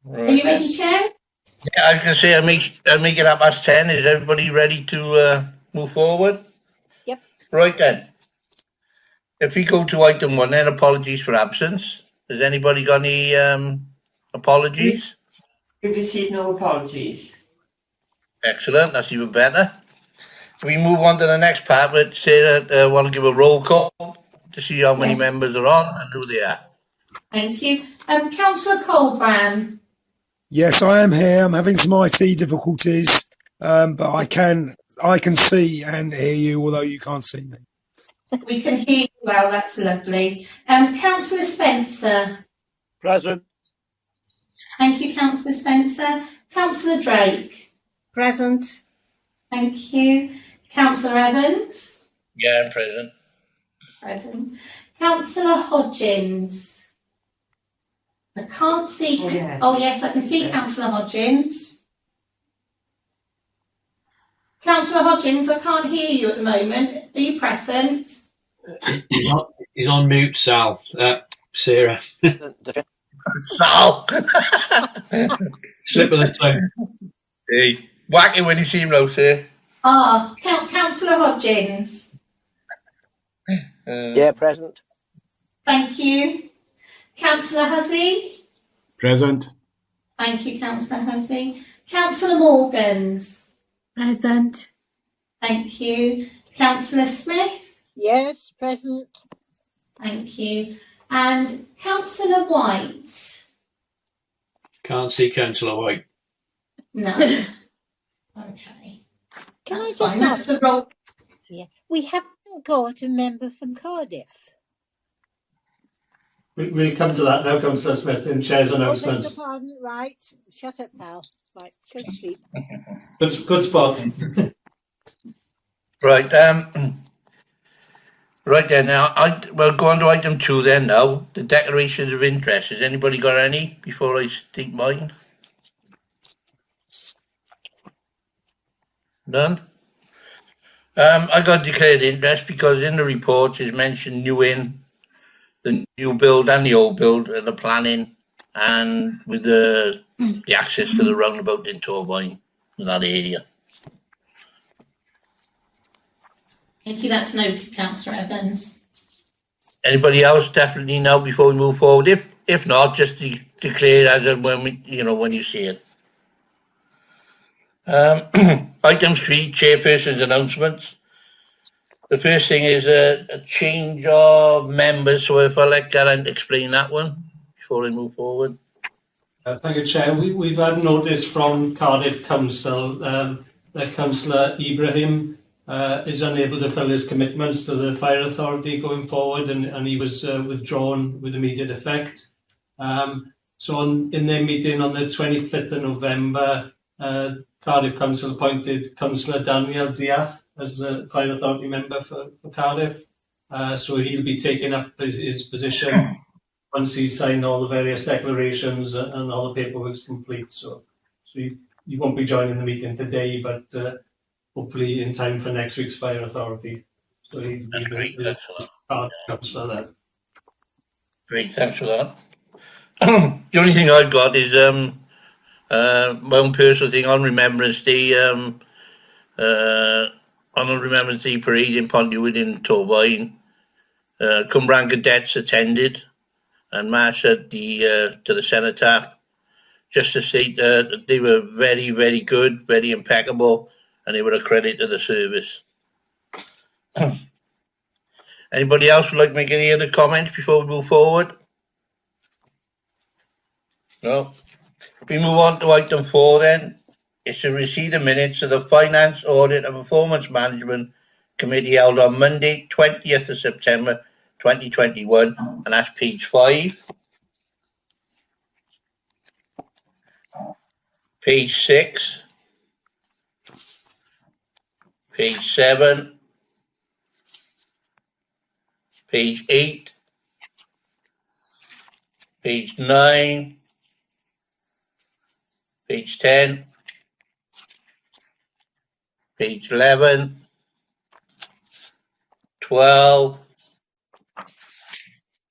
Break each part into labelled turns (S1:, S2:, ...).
S1: Right. Are you ready, Chair?
S2: Yeah, I was going to say I'll make it 10:30. Is everybody ready to move forward?
S3: Yep.
S2: Right then. If we go to item 1, then apologies for absence. Has anybody got any apologies?
S4: We received no apologies.
S2: Excellent. That's even better. We move on to the next part, but say that want to give a roll call to see how many members are on and who they are.
S1: Thank you. Councillor Colbrand.
S5: Yes, I am here. I'm having some IT difficulties, but I can see and hear you, although you can't see me.
S1: We can hear you well. That's lovely. Councillor Spencer.
S6: Present.
S1: Thank you, Councillor Spencer. Councillor Drake.
S3: Present.
S1: Thank you. Councillor Evans.
S2: Yeah, I'm present.
S1: Present. Councillor Hodgins. I can't see. Oh, yes, I can see Councillor Hodgins. Councillor Hodgins, I can't hear you at the moment. Are you present?
S7: He's on mute, Sal. Sarah.
S2: Sal!
S7: Slip of the tongue.
S2: Hey, whack it when you see him now, sir.
S1: Councillor Hodgins.
S6: Yeah, present.
S1: Thank you. Councillor Hussey.
S5: Present.
S1: Thank you, Councillor Hussey. Councillor Morgans.
S3: Present.
S1: Thank you. Councillor Smith.
S3: Yes, present.
S1: Thank you. And Councillor White.
S7: Can't see Councillor White.
S1: No. Okay.
S3: Can
S1: That's
S3: I
S1: fine.
S3: just
S1: That's the roll.
S3: Yeah, we haven't got a member for Cardiff.
S8: We'll come to that now, Councillor Smith, in Chair's announcements.
S3: Beg your pardon, right. Shut up, pal. Right, go to sleep.
S8: Good spot.
S2: Right, right then, now, we'll go on to item 2 then now, the declarations of interest. Has anybody got any before I state mine? None? I got declared interest because in the report is mentioned the new build and the old build and the planning and with the access to the roundabout in Torvine in that area.
S1: Thank you. That's noted, Councillor Evans.
S2: Anybody else definitely now before we move forward? If not, just declare it as and when when you see it. Item 3, Chairperson's announcements. The first thing is a change of members, so if I let Geraint explain that one before I move forward.
S8: Thank you, Chair. We've had notice from Cardiff Council that Councillor Ibrahim is unable to fill his commitments to the Fire Authority going forward, and he was withdrawn with immediate effect. So in their meeting on the 25th of November, Cardiff Council appointed Councillor Daniel Diath as the Fire Authority member for Cardiff. So he'll be taking up his position once he's signed all the various declarations and all the paperwork's complete. So he won't be joining the meeting today, but hopefully in time for next week's Fire Authority. So he'll be the Cardiff Councillor there.
S2: Great, thanks for that. The only thing I've got is my own personal thing on Remembrance Day, on the Remembrance Day parade in Pontnewydd in Torvine. Cumbraen cadets attended and marched at to the cenotaph. Just to state that they were very, very good, very impeccable, and they were a credit to the service. Anybody else would like to make any other comments before we move forward? No. We move on to item 4 then. It's to receive the minutes of the Finance, Audit and Performance Management Committee held on Monday, 20th of September 2021, and that's page 5. Page 6. Page 7. Page 8. Page 9. Page 10. Page 11. 12.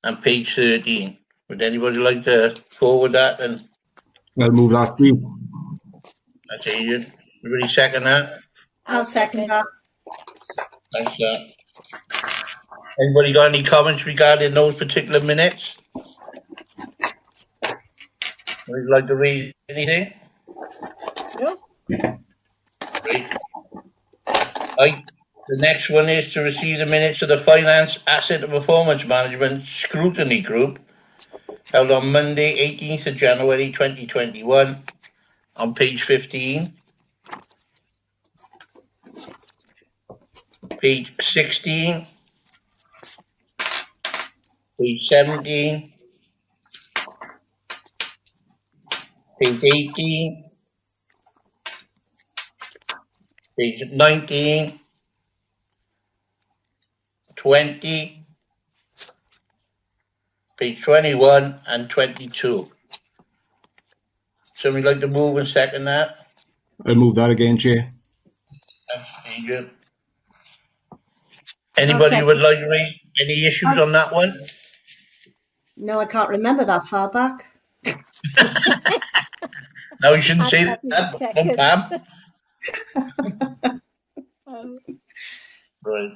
S2: And page 13. Would anybody like to forward that? And
S6: I'll move that, please.
S2: That's Adrian. Everybody second that?
S3: I'll second that.
S2: Thanks, sir. Anybody got any comments regarding those particular minutes? Would you like to read anything?
S3: No.
S2: Great. The next one is to receive the minutes of the Finance, Asset and Performance Management Scrutiny Group held on Monday, 18th of January 2021 on page 15, page 16, page 17, page 18, page 19, 20, page 21 and 22. Somebody like to move and second that?
S6: I'll move that again, Chair.
S2: Thanks, Adrian. Anybody would like to raise any issues on that one?
S9: No, I can't remember that far back.
S2: No, you shouldn't say that. Right.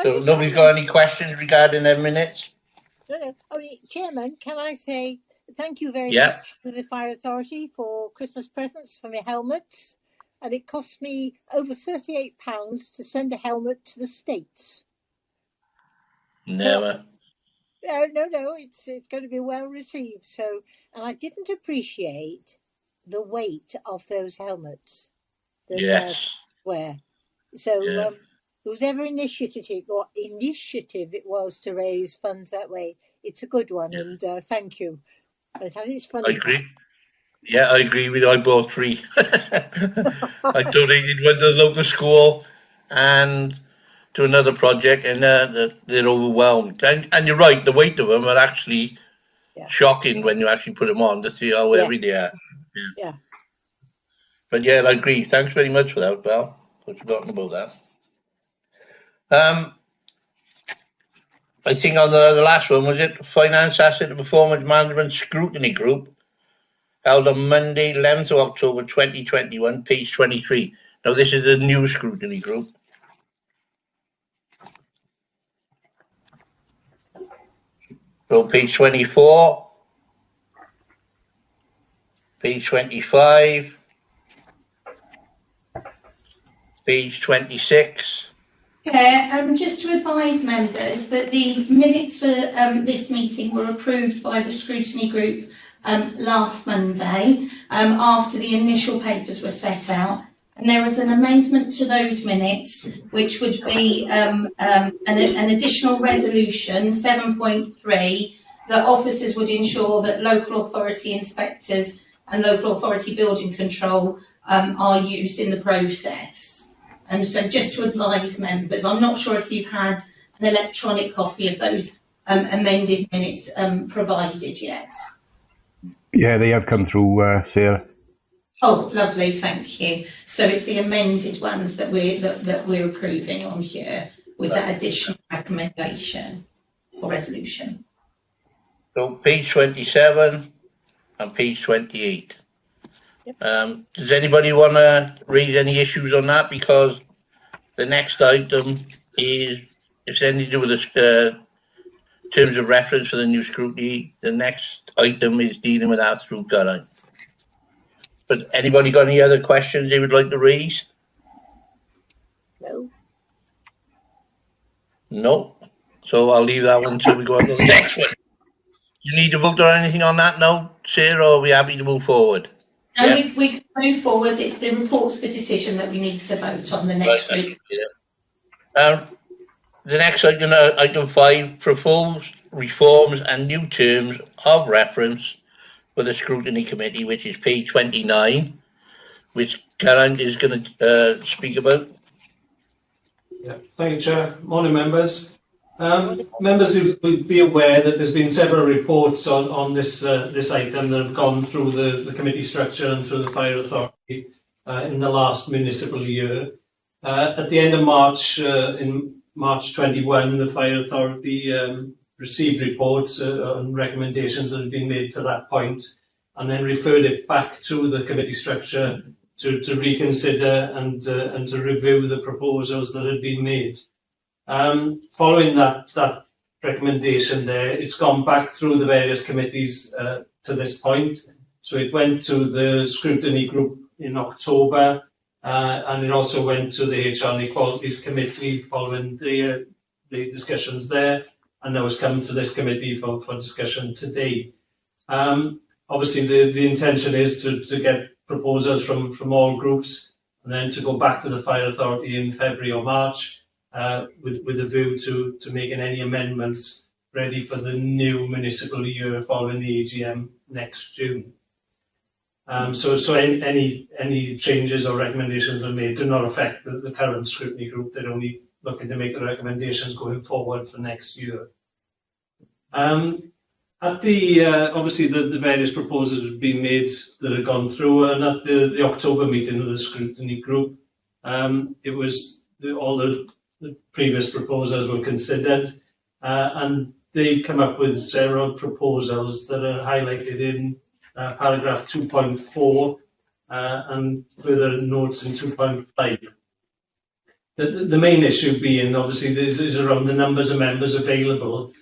S2: So nobody's got any questions regarding their minutes?
S3: No. Only, Chairman, can I say thank you very much to the Fire Authority for Christmas presents for my helmets. And it cost me over £38 to send a helmet to the States.
S2: Never.
S3: So, no, it's going to be well received. So, and I didn't appreciate the weight of those helmets that wear. So, whoever initiative it was to raise funds that way, it's a good one, and thank you. But it's funny.
S2: I agree. Yeah, I agree with you. I bought 3. I donated one to the local school and to another project, and they're overwhelmed. And you're right, the weight of them are actually shocking when you actually put them on to see how heavy they are.
S3: Yeah.
S2: But yeah, I agree. Thanks very much for that, Val. I've forgotten about that. I think on the last one, was it Finance, Asset and Performance Management Scrutiny Group, held on Monday, 11th of October 2021, page 23. Now, this is a new scrutiny group. So, page 24, page 25, page 26.
S1: Chair, just to advise members that the minutes for this meeting were approved by the scrutiny group last Monday after the initial papers were set out, and there was an amendment to those minutes which would be an additional resolution 7.3 that officers would ensure that local authority inspectors and local authority building control are used in the process. And so just to advise members, I'm not sure if you've had an electronic copy of those amended minutes provided yet.
S6: Yeah, they have come through, Sarah.
S1: Oh, lovely, thank you. So it's the amended ones that we're approving on here with that additional recommendation or resolution.
S2: So page 27 and page 28. Does anybody want to raise any issues on that? Because the next item is, it's anything to do with the terms of reference for the new scrutiny. The next item is dealing with that through Gurran. But anybody got any other questions they would like to raise? No. So I'll leave that one until we go on to the next one. You need to vote or anything on that now, Sarah, or are we happy to move forward?
S1: No, we can move forward. It's the reports for decision that we need to vote on the next week.
S2: The next item, item 5, proposed reforms and new terms of reference for the scrutiny committee, which is page 29, which Karen is going to speak about.
S8: Yeah, thank you, Chair. Morning, members. Members will be aware that there's been several reports on this item that have gone through the committee structure and through the Fire Authority in the last municipal year. At the end of March, in March 21, the Fire Authority received reports and recommendations that have been made to that point. and then referred it back to the committee structure to reconsider and to review the proposals that had been made. Following that recommendation there, it's gone back through the various committees to this point. So it went to the scrutiny group in October, and it also went to the HR and Equalities Committee following the discussions there, and now it's come to this committee for discussion today. Obviously, the intention is to get proposals from all groups, and then to go back to the Fire Authority in February or March with a view to making any amendments ready for the new municipal year following the AGM next June. So any changes or recommendations are made do not affect the current scrutiny group. They're only looking to make the recommendations going forward for next year. At the obviously the various proposals have been made that have gone through, and at the October meeting of the scrutiny group, it was all the previous proposals were considered, and they come up with several proposals that are highlighted in paragraph 2.4 and further notes in 2.5. The main issue being, obviously, is around the numbers of members available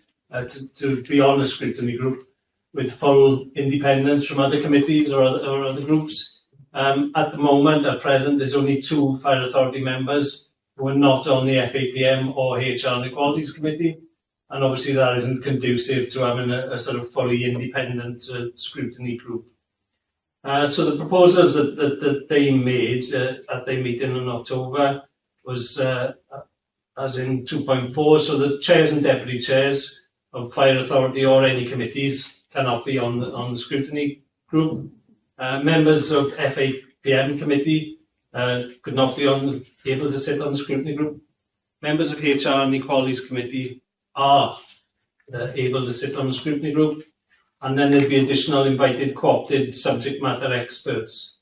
S8: to be on the scrutiny group with full independence from other committees or other groups. At the moment, at present, there's only 2 Fire Authority members who are not on the FAPM or HR and Equalities Committee, and obviously that isn't conducive to having a sort of fully independent scrutiny group. So the proposals that they made at their meeting in October was, as in 2.4, so the chairs and deputy chairs of Fire Authority or any committees cannot be on the scrutiny group. Members of FAPM committee could not be able to sit on the scrutiny group. Members of HR and Equalities Committee are able to sit on the scrutiny group, and then there'd be additional invited co-opted subject matter experts.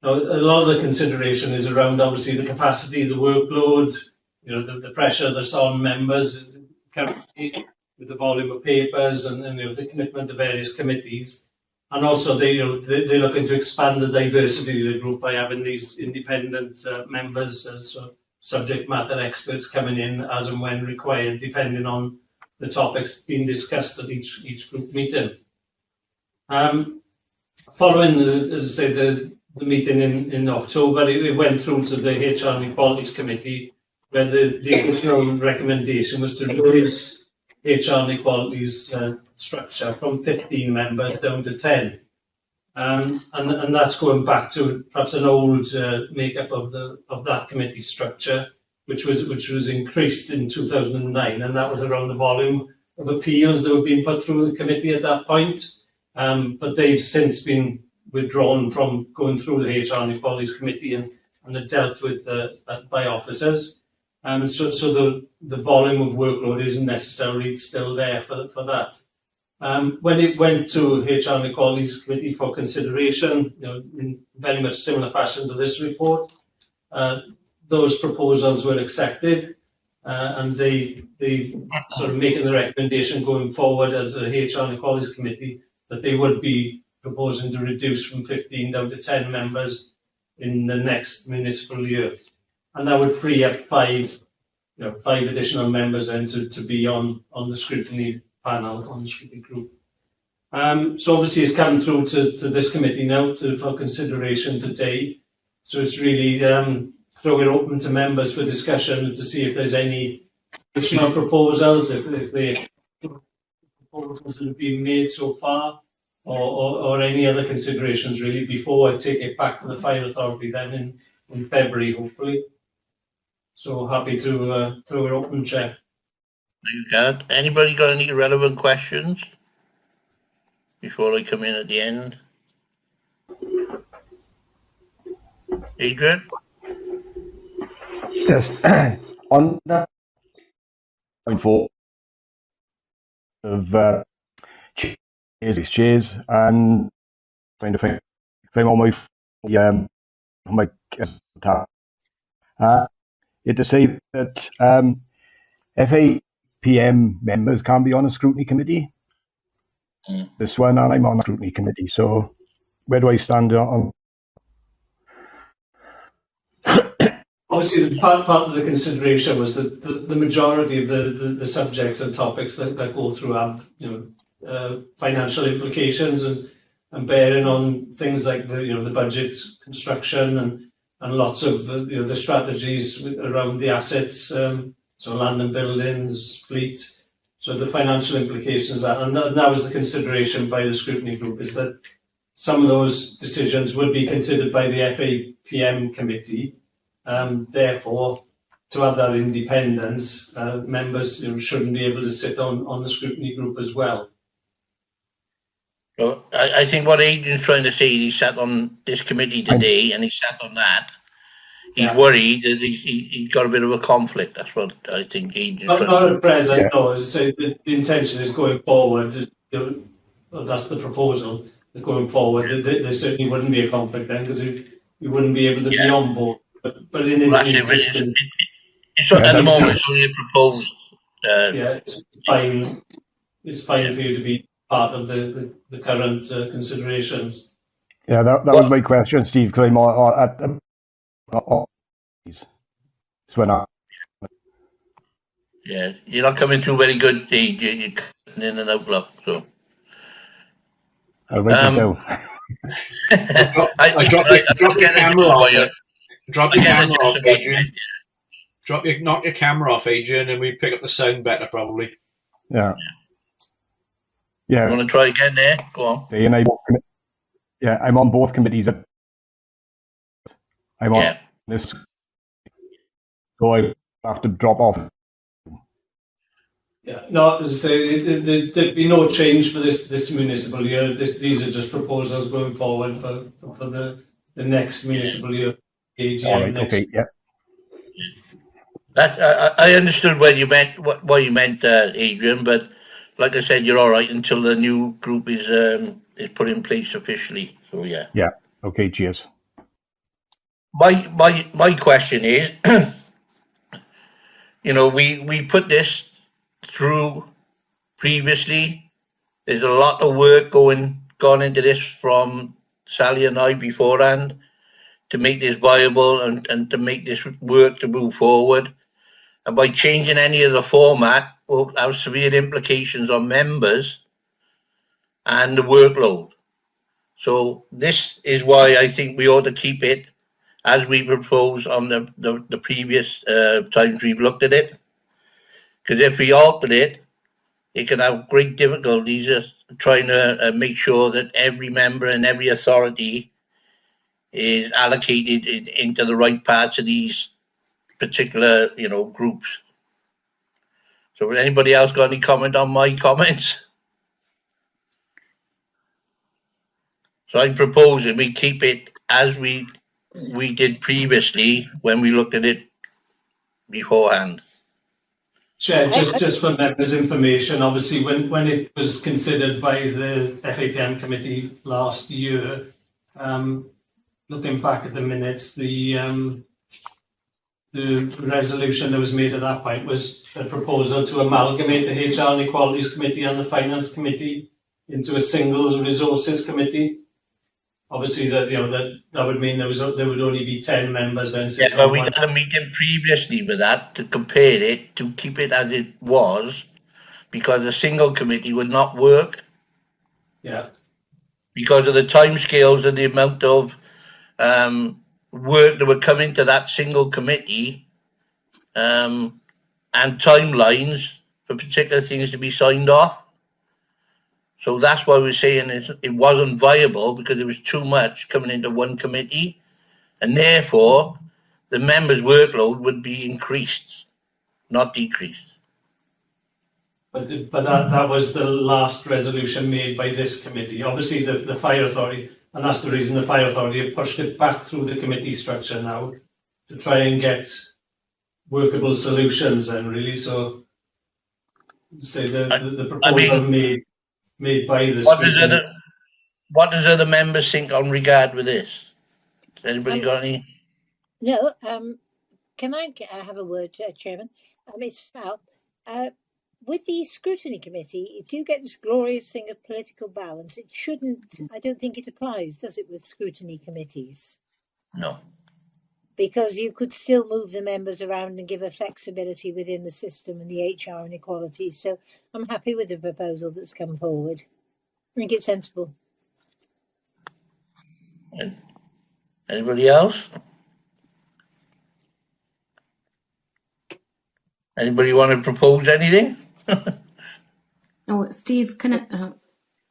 S8: Now, a lot of the consideration is around, obviously, the capacity, the workload, the pressure that's on members currently with the volume of papers and the commitment to various committees. And also, they're looking to expand the diversity of the group by having these independent members, so subject matter experts coming in as and when required, depending on the topics being discussed at each group meeting. Following, as I say, the meeting in October, it went through to the HR and Equalities Committee, where the original recommendation was to reduce HR and Equalities structure from 15 members down to 10. And that's going back to perhaps an old makeup of that committee structure, which was increased in 2009, and that was around the volume of appeals that were being put through the committee at that point. But they've since been withdrawn from going through the HR and Equalities Committee and are dealt with by officers. So the volume of workload isn't necessarily still there for that. When it went to HR and Equalities Committee for consideration, in very much similar fashion to this report, those proposals were accepted, and they sort of making the recommendation going forward as a HR and Equalities Committee that they would be proposing to reduce from 15 down to 10 members in the next municipal year, and that would free up 5 additional members then to be on the scrutiny panel, on the scrutiny group. So obviously it's come through to this committee now for consideration today. So it's really throw it open to members for discussion to see if there's any additional proposals, if the proposals that have been made so far, or any other considerations really before I take it back to the Fire Authority then in February, hopefully. So happy to throw it open, Chair.
S2: Thank you, Gareth. Anybody got any relevant questions before I come in at the end? Adrian?
S6: Yes. On that point for of chairs and trying to find on my tab. It to say that FAPM members can be on a scrutiny committee. This one, and I'm on a scrutiny committee, so where do I stand on?
S8: Obviously, part of the consideration was that the majority of the subjects and topics that go through have financial implications and bearing on things like the budget construction and lots of the strategies around the assets, so land and buildings, fleet. So the financial implications and that was the consideration by the scrutiny group, is that some of those decisions would be considered by the FAPM committee. Therefore, to have that independence, members shouldn't be able to sit on the scrutiny group as well.
S2: Well, I think what Adrian's trying to say, he sat on this committee today and he sat on that. He's worried that he's got a bit of a conflict. That's what I think Adrian's
S8: not at present, no. So the intention is going forward. That's the proposal. That going forward, there certainly wouldn't be a conflict then, because we wouldn't be able to be on board. But in existing,
S2: at the moment, it's only a proposed.
S8: It's fine. It's fine for you to be part of the current considerations.
S6: Yeah, that was my question, Steve. Because I'm
S2: you're not coming through very good, Steve. You're cutting in and out, look, so.
S6: I'll write it down.
S7: Drop your camera off. Drop your camera off, Adrian. Knock your camera off, Adrian, and we pick up the sound better, probably.
S6: Yeah.
S2: You want to try again there? Go on.
S6: I'm on both committees. I'm on this, so I have to drop off.
S8: Yeah, no, so there'd be no change for this municipal year. These are just proposals going forward for the next municipal year. AGM next.
S6: Okay, yeah.
S2: I understood what you meant, Adrian, but like I said, you're all right until the new group is put in place officially. So yeah.
S6: Yeah. Okay. Cheers.
S2: My question is, we put this through previously. There's a lot of work gone into this from Sally and I beforehand to make this viable and to make this work to move forward. And by changing any of the format will have severe implications on members and the workload. So this is why I think we ought to keep it as we propose on the previous times we've looked at it. Because if we alter it, it can have great difficulties trying to make sure that every member and every authority is allocated into the right parts of these particular, groups. So has anybody else got any comment on my comments? So I'm proposing we keep it as we did previously when we looked at it beforehand.
S8: Chair, just for members' information, obviously when it was considered by the FAPM committee last year, looking back at the minutes, the resolution that was made at that point was a proposal to amalgamate the HR and Equalities Committee and the Finance Committee into a single resources committee. Obviously, that would mean there would only be 10 members. Then
S2: but we had a meeting previously with that to compare it, to keep it as it was, because a single committee would not work.
S8: Yeah.
S2: Because of the timescales and the amount of work that would come into that single committee, and timelines for particular things to be signed off. So that's why we're saying it wasn't viable, because there was too much coming into one committee, and therefore the members' workload would be increased, not decreased.
S8: But that was the last resolution made by this committee. Obviously, the Fire Authority, and that's the reason the Fire Authority have pushed it back through the committee structure now to try and get workable solutions. And really, so say the proposal made by the.
S2: What does other members think on regard with this? Has anybody got any?
S3: No. Can I have a word, Chairman? It's Val. with the scrutiny committee, if you get this glorious thing of political balance, it shouldn't, I don't think it applies, does it, with scrutiny committees?
S2: No.
S3: Because you could still move the members around and give a flexibility within the system and the HR and equalities. So I'm happy with the proposal that's come forward. I think it's sensible.
S2: And anybody else? Anybody want to propose anything?
S10: Oh, Steve, can I?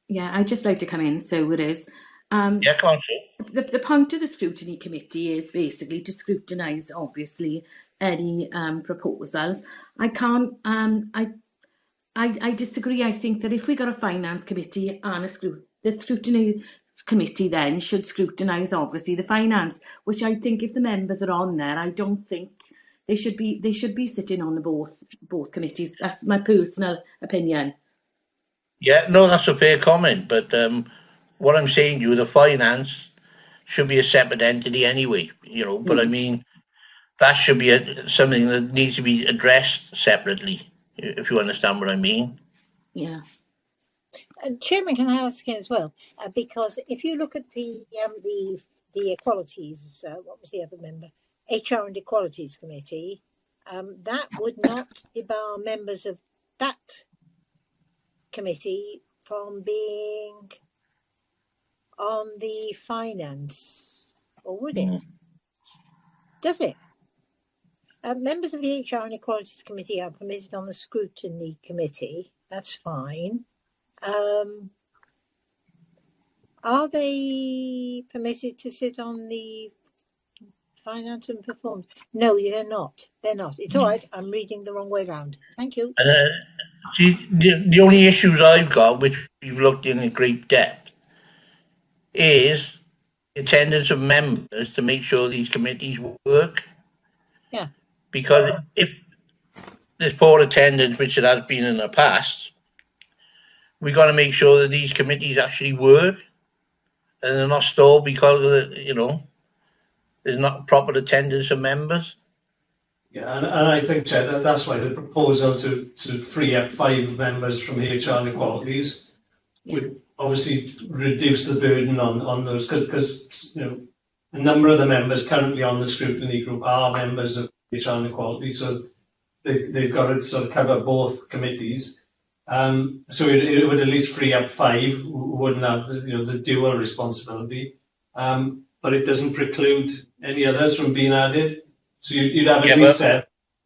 S10: Yeah, I'd just like to come in. So it is.
S2: Yeah, come on, sir.
S10: The point of the scrutiny committee is basically to scrutinise, obviously, any proposals. I can't. I disagree. I think that if we got a finance committee and the scrutiny committee then should scrutinise, obviously, the finance. Which I think, if the members are on there, I don't think they should be. They should be sitting on the both committees. That's my personal opinion.
S2: Yeah, no, that's a fair comment. But what I'm saying to you, the finance should be a separate entity anyway. You know, but I mean, that should be something that needs to be addressed separately. If you understand what I mean.
S10: Yeah.
S3: Chairman, can I ask again as well? Because if you look at the equalities, what was the other member? HR and Equalities Committee, that would not debar members of that committee from being on the finance, or would it? Does it? Members of the HR and Equalities Committee are permitted on the Scrutiny Committee. That's fine. Are they permitted to sit on the Finance and Performance? No, they're not. They're not. It's all right. I'm reading the wrong way round. Thank you.
S2: See, the only issues I've got, which we've looked in great depth, is attendance of members to make sure these committees work.
S3: Yeah.
S2: Because if there's poor attendance, which it has been in the past, we got to make sure that these committees actually work and they're not stalled because of the, there's not proper attendance of members.
S8: Yeah, and I think, Chair, that's why the proposal to free up 5 members from HR and Equalities would obviously reduce the burden on those, because a number of the members currently on the scrutiny group are members of HR and Equalities, so they've got to sort of cover both committees. So it would at least free up 5 who wouldn't have the dual responsibility, but it doesn't preclude any others from being added. So you'd have at least 7.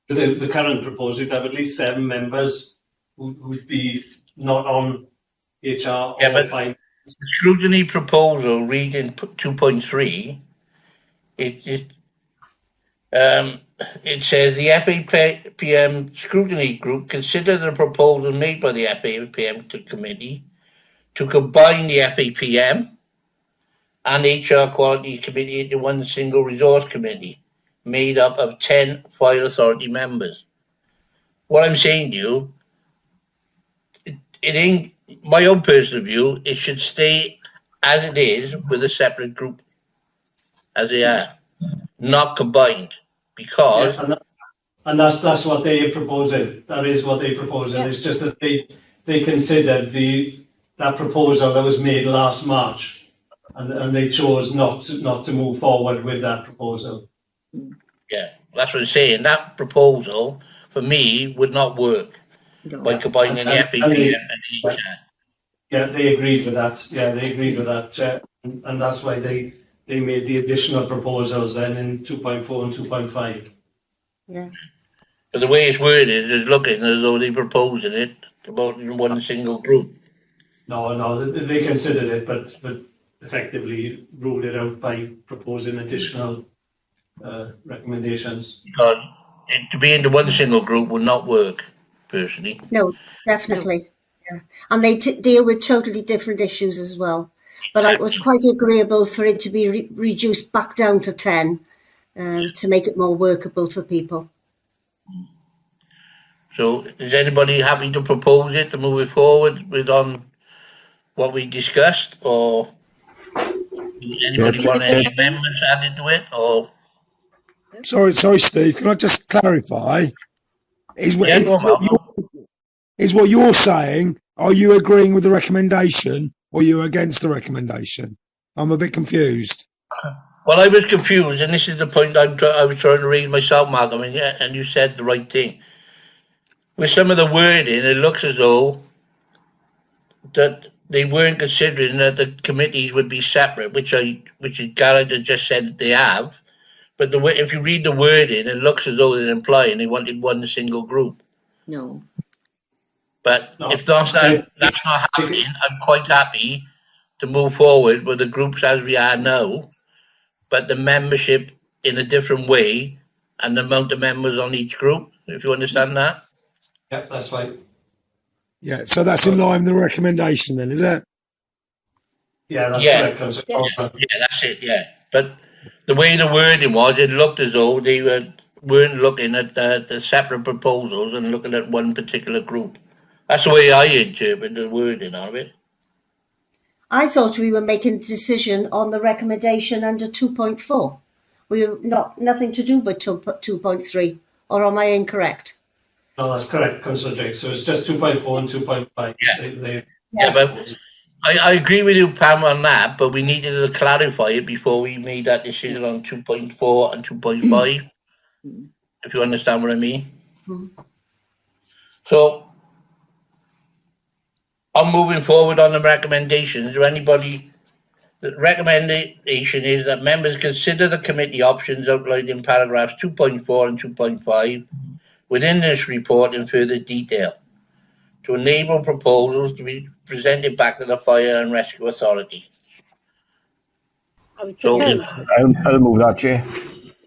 S8: With the current proposal, you'd have at least 7 members who would be not on HR or finance.
S2: The scrutiny proposal, reading 2.3, it says the FAPM scrutiny group considered the proposal made by the FAPM committee to combine the FAPM and HR Quality Committee into one single resource committee made up of 10 fire authority members. What I'm saying to you, in my own personal view, it should stay as it is with a separate group, as they are, not combined, because...
S8: Yeah, and that's what they are proposing. That is what they propose. Yeah. It's just that they considered that proposal that was made last March, and they chose not to move forward with that proposal.
S2: Yeah, that's what I'm saying. That proposal, for me, would not work by combining the FAPM and HR.
S8: Yeah, they agreed with that. Yeah, they agreed with that. And that's why they made the additional proposals then in 2.4 and 2.5.
S9: Yeah.
S2: But the way it's worded is looking as though they're proposing it about one single group.
S8: No, they considered it, but effectively ruled it out by proposing additional recommendations.
S2: Because to be into one single group would not work, personally.
S9: No, definitely. Yeah. And they deal with totally different issues as well. But it was quite agreeable for it to be reduced back down to 10 to make it more workable for people.
S2: So is anybody happy to propose it, to move it forward with on what we discussed, or anybody want any amendments added to it, or?
S5: Sorry, Steve. Can I just clarify? is what you're saying. Are you agreeing with the recommendation or are you against the recommendation? I'm a bit confused.
S2: Well, I was confused, and this is the point I was trying to raise myself, Mark. I mean, yeah, and you said the right thing. With some of the wording, it looks as though that they weren't considering that the committees would be separate, which Garrett had just said that they have. But if you read the wording, it looks as though they're implying they wanted one single group.
S10: No.
S2: But if that's not happening, I'm quite happy to move forward with the groups as we are now, but the membership in a different way and the amount of members on each group, if you understand that.
S8: Yeah, that's right.
S5: Yeah, so that's in line with the recommendation then, is it?
S8: Yeah, that's correct.
S2: Yeah, that's it, yeah. But the way the wording was, it looked as though they weren't looking at the separate proposals and looking at one particular group. That's the way I interpret the wording of it.
S9: I thought we were making a decision on the recommendation under 2.4. We were nothing to do with 2.3, or am I incorrect?
S8: No, that's correct, Councillor Drake. So it's just 2.4 and 2.5.
S2: Yeah, but I agree with you, Pam, on that, but we needed to clarify it before we made that decision on 2.4 and 2.5, if you understand what I mean. So, I'm moving forward on the recommendations. Is there anybody? The recommendation is that members consider the committee options outlined in paragraphs 2.4 and 2.5 within this report in further detail to enable proposals to be presented back to the Fire and Rescue Authority.
S3: I would
S2: So,
S3: propose.
S6: I'll move that, Chair.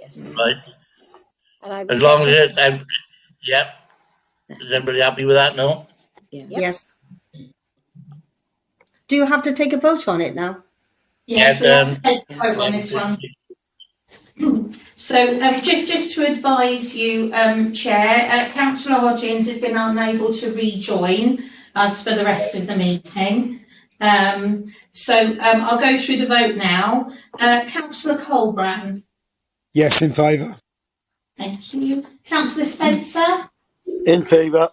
S3: Yes.
S2: Right.
S3: And I would
S2: As long as
S3: second.
S2: it, yep. Is everybody happy with that? No?
S10: Yeah.
S9: Yes. Do you have to take a vote on it now?
S1: Yes, we have to take a vote on this one. So just to advise you, Chair, Councillor Hodgins has been unable to rejoin us for the rest of the meeting. So I'll go through the vote now. Councillor Colbrand.
S5: Yes, in favour.
S1: Thank you. Councillor Spencer.
S11: In favour.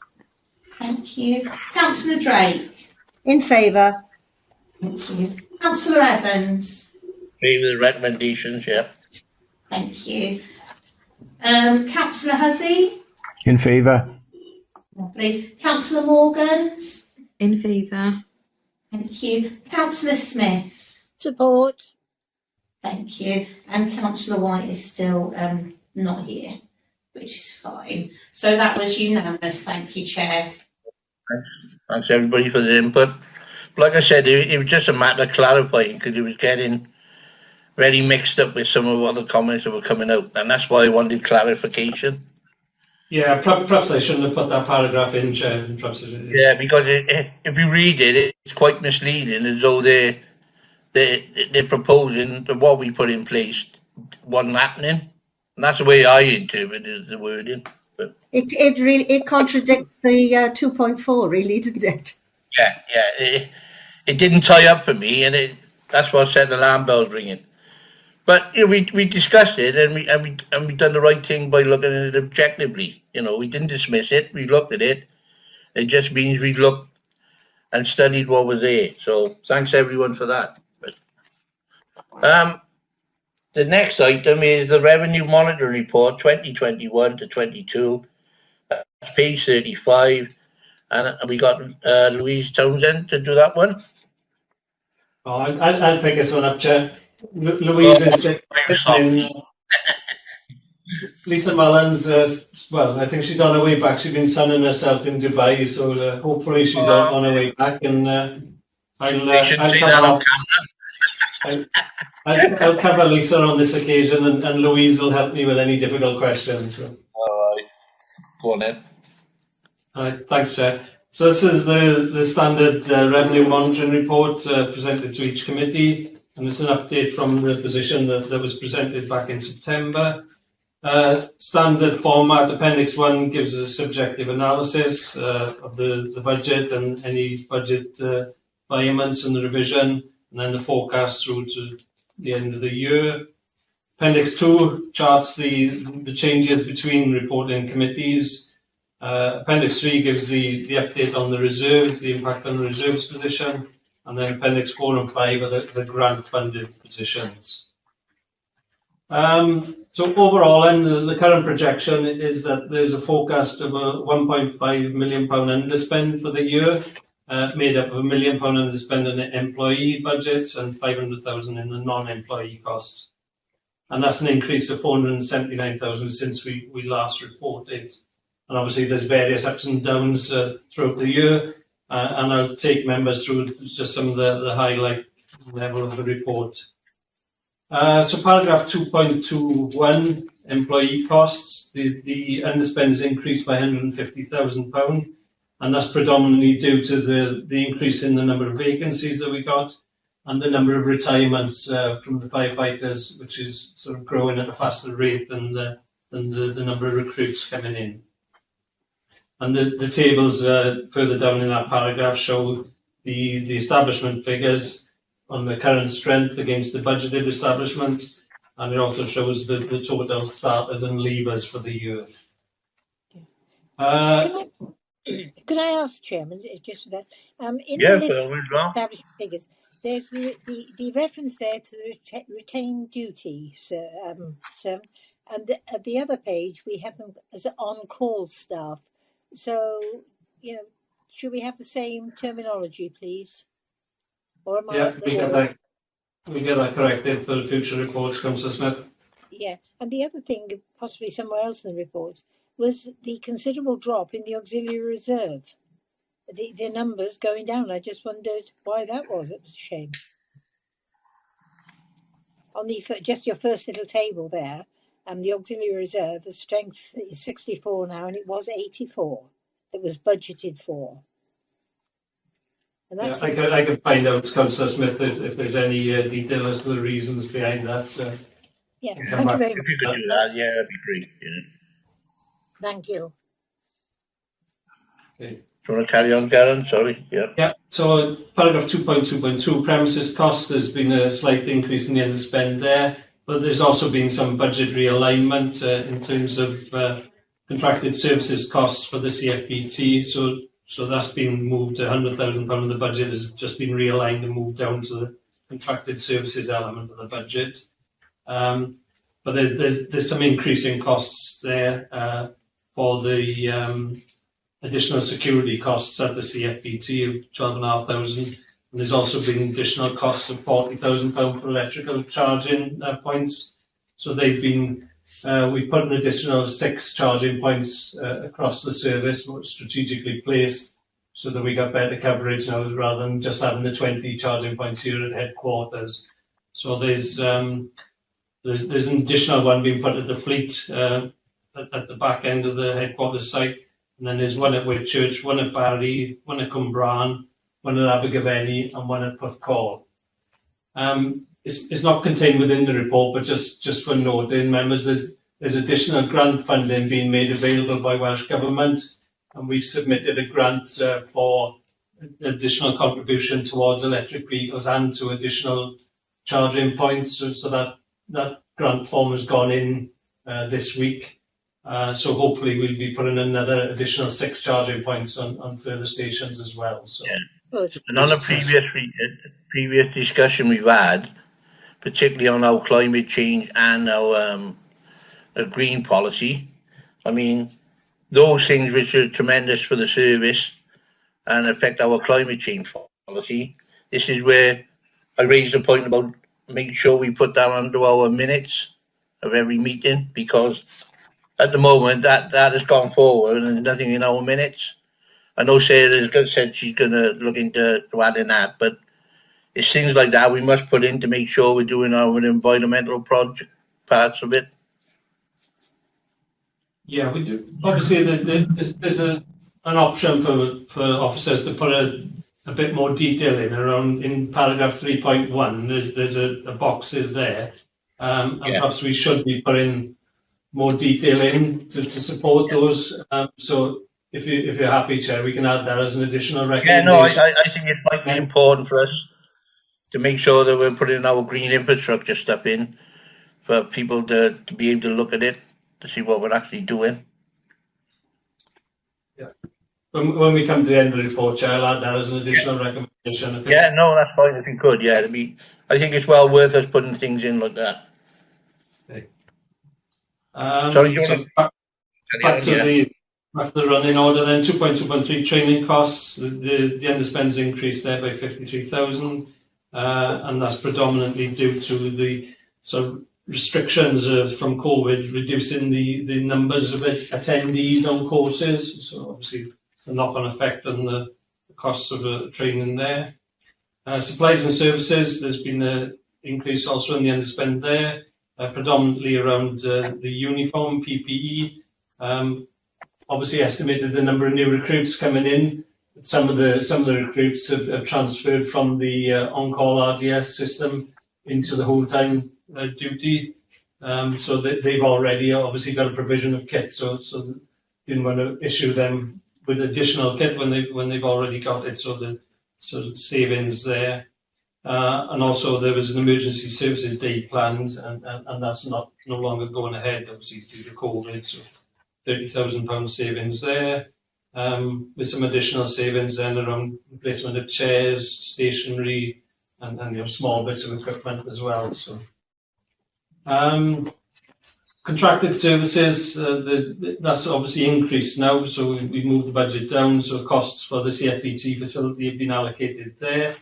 S1: Thank you. Councillor Drake.
S9: In favour.
S1: Thank you. Councillor Evans.
S2: Agree with the recommendations, yeah.
S1: Thank you. Councillor Hussey.
S6: In favour.
S1: Lovely. Councillor Morgans.
S10: In favour.
S1: Thank you. Councillor Smith.
S3: Support.
S1: Thank you. And Councillor White is still not here, which is fine. So that was unanimous. Thank you, Chair.
S2: Thanks everybody for the input. Like I said, it was just a matter of clarifying because it was getting very mixed up with some of the other comments that were coming out, and that's why I wanted clarification.
S8: Yeah, perhaps I shouldn't have put that paragraph in, Chair.
S2: Yeah, because if you read it, it's quite misleading, as though they're proposing that what we put in place wasn't happening, and that's the way I interpreted the wording. But
S9: It contradicts the 2.4, really, didn't it?
S2: Yeah, it didn't tie up for me, and that's what set the alarm bells ringing. But you know, we discussed it, and we done the right thing by looking at it objectively. You know, we didn't dismiss it. We looked at it. It just means we looked and studied what was there. So thanks everyone for that. But, the next item is the Revenue Monitoring Report 2021 to 22. That's page 35. And we got Louise Townsend to do that one.
S8: Oh, I'll pick this one up, Chair. Louise is in Lisa Mullins. Well, I think she's on her way back. She's been sunning herself in Dubai, so hopefully she's on her way back. And I'll cover Lisa on this occasion, and Louise will help me with any difficult questions. So.
S2: All right, go on then.
S8: All right, thanks, Chair. So this is the standard revenue monitoring report presented to each committee, and it's an update from the position that was presented back in September. Standard format, Appendix 1 gives a subjective analysis of the budget and any budget payments and the revision, and then the forecast through to the end of the year. Appendix 2 charts the changes between reporting committees. Appendix 3 gives the update on the reserve, the impact on the reserves position, and then Appendix 4 and 5 are the grant-funded positions. So overall, and the current projection is that there's a forecast of a £1.5 million underspend for the year, made up of £1 million underspend in the employee budgets and £500,000 in the non-employee costs. And that's an increase of £479,000 since we last reported. And obviously there's various ups and downs throughout the year, and I'll take members through just some of the highlight level of the report. So paragraph 2.21, employee costs, the underspend is increased by £150,000, and that's predominantly due to the increase in the number of vacancies that we got and the number of retirements from the firefighters, which is sort of growing at a faster rate than the number of recruits coming in. And the tables further down in that paragraph show the establishment figures on the current strength against the budgeted establishment, and it also shows the total starters and leavers for the year.
S3: Could I ask, Chairman, just that in the list of established figures, there's the reference there to the retained duties, and at the other page we have them as on-call staff. So, should we have the same terminology, please? Or am
S8: we get that corrected for future reports, Councillor Smith.
S3: Yeah, and the other thing, possibly somewhere else in the report, was the considerable drop in the auxiliary reserve. The numbers going down. I just wondered why that was. It was a shame. On just your first little table there, the auxiliary reserve, the strength is 64 now, and it was 84. It was budgeted for. And that's
S8: I could find out, Councillor Smith, if there's any detail as to the reasons behind that. So.
S3: Yeah, thank you very much.
S2: If you could do that, yeah, that'd be great. Yeah.
S3: Thank you.
S2: Do
S8: Okay.
S2: you want to carry on, Karen? Sorry. Yeah.
S8: Yeah. So paragraph 2.2.2, premises costs. There's been a slight increase in the underspend there, but there's also been some budget realignment in terms of contracted services costs for the CFPT. So that's been moved. £100,000 of the budget has just been realigned and moved down to the contracted services element of the budget. But there's some increase in costs there for the additional security costs at the CFPT of £12,500. And there's also been additional costs of £40,000 for electrical charging points. So they've been, we put an additional 6 charging points across the service, strategically placed, so that we got better coverage now rather than just having the 20 charging points here at headquarters. So there's an additional one being put at the fleet at the back end of the headquarters site. And then there's one at Whitchurch, one at Barry, one at Cwmbran, one at Abergavenny, and one at Porthcawl. It's not contained within the report, but just for noting, members, there's additional grant funding being made available by Welsh Government, and we've submitted a grant for additional contribution towards electric vehicles and to additional charging points. So that grant form has gone in this week. So hopefully we'll be putting another additional 6 charging points on further stations as well. So.
S2: Yeah. And on a previous discussion we've had, particularly on our climate change and our green policy, I mean, those things which are tremendous for the service and affect our climate change policy, this is where I raised the point about making sure we put that under our minutes of every meeting, because at the moment that has gone forward and there's nothing in our minutes. I know Sarah said she's going to look into adding that, but it's things like that we must put in to make sure we're doing our environmental project parts of it.
S8: Yeah, we do. Obviously, there's an option for officers to put a bit more detail in paragraph 3.1. There's a boxes there, and perhaps we should be putting more detail in to support those. So if you're happy, Chair, we can add that as an additional recommendation.
S2: Yeah, no, I think it might be important for us to make sure that we're putting our green infrastructure stuff in for people to be able to look at it, to see what we're actually doing.
S8: When we come to the end of the report, Chair, I'll add that as an additional recommendation.
S2: Yeah, no, that's fine if you could. Yeah, I think it's well worth us putting things in like that.
S8: Okay.
S2: Sorry, you
S8: so back to the running order then. 2.2.3 training costs. The underspends increased there by 53,000, and that's predominantly due to the sort of restrictions from COVID, reducing the numbers of attendees on courses. So obviously a knock-on effect on the costs of training there. Supplies and services, there's been an increase also in the underspend there, predominantly around the uniform, PPE. Obviously estimated the number of new recruits coming in. Some of the recruits have transferred from the on-call RDS system into the whole-time duty. So they've already obviously got a provision of kit, so didn't want to issue them with additional kit when they've already got it. So the sort of savings there. And also there was an emergency services day planned, and that's no longer going ahead, obviously due to COVID. So £30,000 savings there, with some additional savings then around replacement of chairs, stationery, and small bits of equipment as well. So, contracted services, that's obviously increased now. So we've moved the budget down. So costs for the CFPT facility have been allocated there,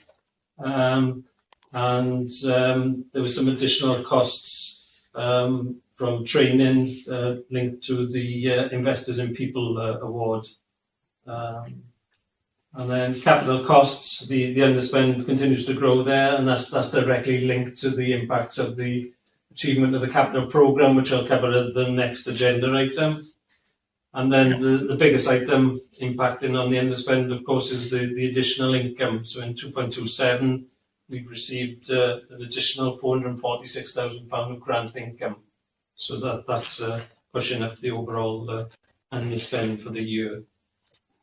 S8: and there were some additional costs from training linked to the Investors in People award. And then capital costs, the underspend continues to grow there, and that's directly linked to the impacts of the achievement of the capital programme, which I'll cover at the next agenda item. And then the biggest item impacting on the underspend, of course, is the additional income. So in 2.27, we've received an additional £446,000 of grant income. So that's pushing up the overall underspend for the year.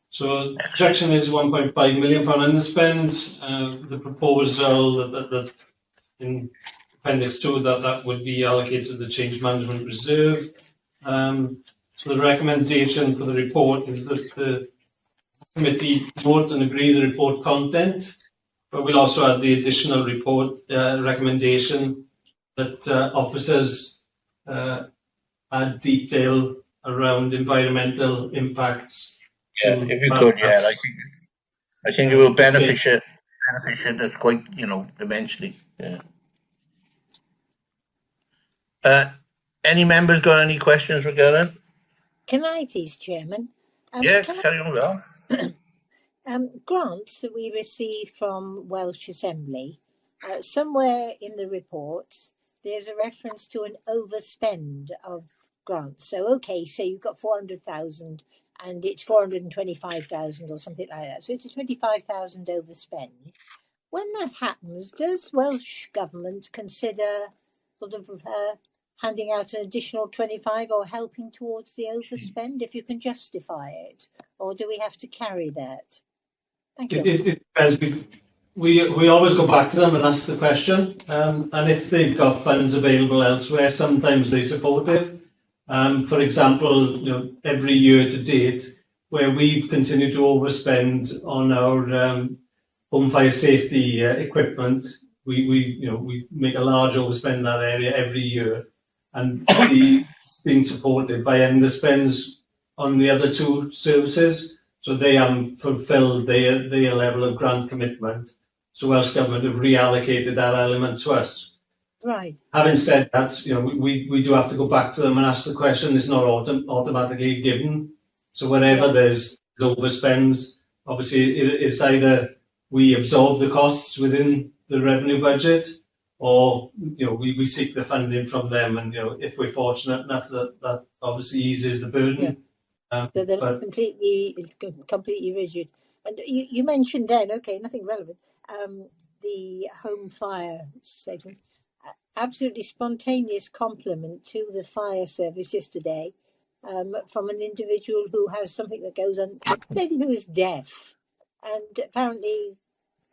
S8: So projection is £1.5 million underspend. The proposal that in Appendix 2 that would be allocated to the Change Management Reserve. So the recommendation for the report is that the committee vote and agree the report content, but we'll also add the additional report recommendation that officers add detail around environmental impacts.
S2: Yeah, if you could, yeah, I think it will benefit us quite, immensely. Yeah. Any members got any questions regarding?
S3: Can I please, Chairman?
S2: Carry on, Will.
S3: Grants that we receive from Welsh Assembly, somewhere in the reports, there's a reference to an overspend of grants. So, okay, so you've got 400,000 and it's 425,000 or something like that. So it's a 25,000 overspend. When that happens, does Welsh Government consider sort of handing out an additional 25 or helping towards the overspend if you can justify it? Or do we have to carry that? Thank you.
S8: It depends. We always go back to them and ask the question. And if they've got funds available elsewhere, sometimes they support it. For example, every year to date, where we've continued to overspend on our home fire safety equipment, we make a large overspend in that area every year, and being supported by underspends on the other two services, so they haven't fulfilled their level of grant commitment. So Welsh Government have reallocated that element to us.
S3: Right.
S8: Having said that, we do have to go back to them and ask the question. It's not automatically given. So whenever there's overspends, obviously it's either we absorb the costs within the revenue budget, or we seek the funding from them. And if we're fortunate enough, that obviously eases the burden.
S3: Yeah. So they're not completely rigid. And you mentioned then, okay, nothing relevant. The home fire safety. Absolutely spontaneous compliment to the fire service yesterday from an individual who has something that goes on, a lady who is deaf, and apparently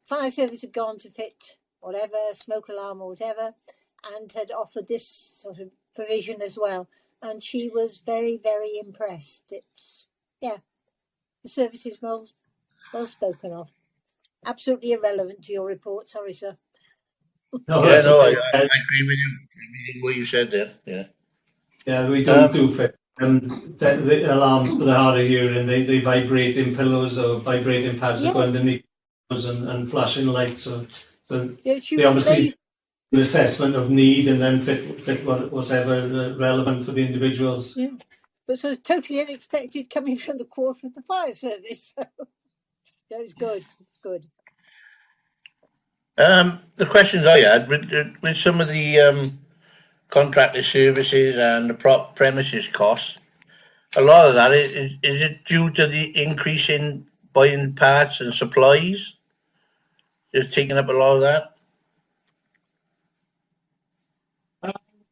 S3: fire service had gone to fit whatever, smoke alarm or whatever, and had offered this sort of provision as well. And she was very, very impressed. It's, The service is well spoken of. Absolutely irrelevant to your report. Sorry, sir.
S2: No, yeah, no, okay. I agree with you. What you said there. Yeah.
S8: Yeah, we don't do fit. The alarms for the hard of hearing, they vibrate in pillows or vibrating pads that go underneath and flashing lights. So they obviously do an assessment of need and then fit whatever relevant for the individuals.
S3: Yeah, but sort of totally unexpected coming from the quarter of the fire service. So that was good. It's good.
S2: The questions I had with some of the contracted services and the premises costs, a lot of that is it due to the increase in buying parts and supplies? Just taking up a lot of that?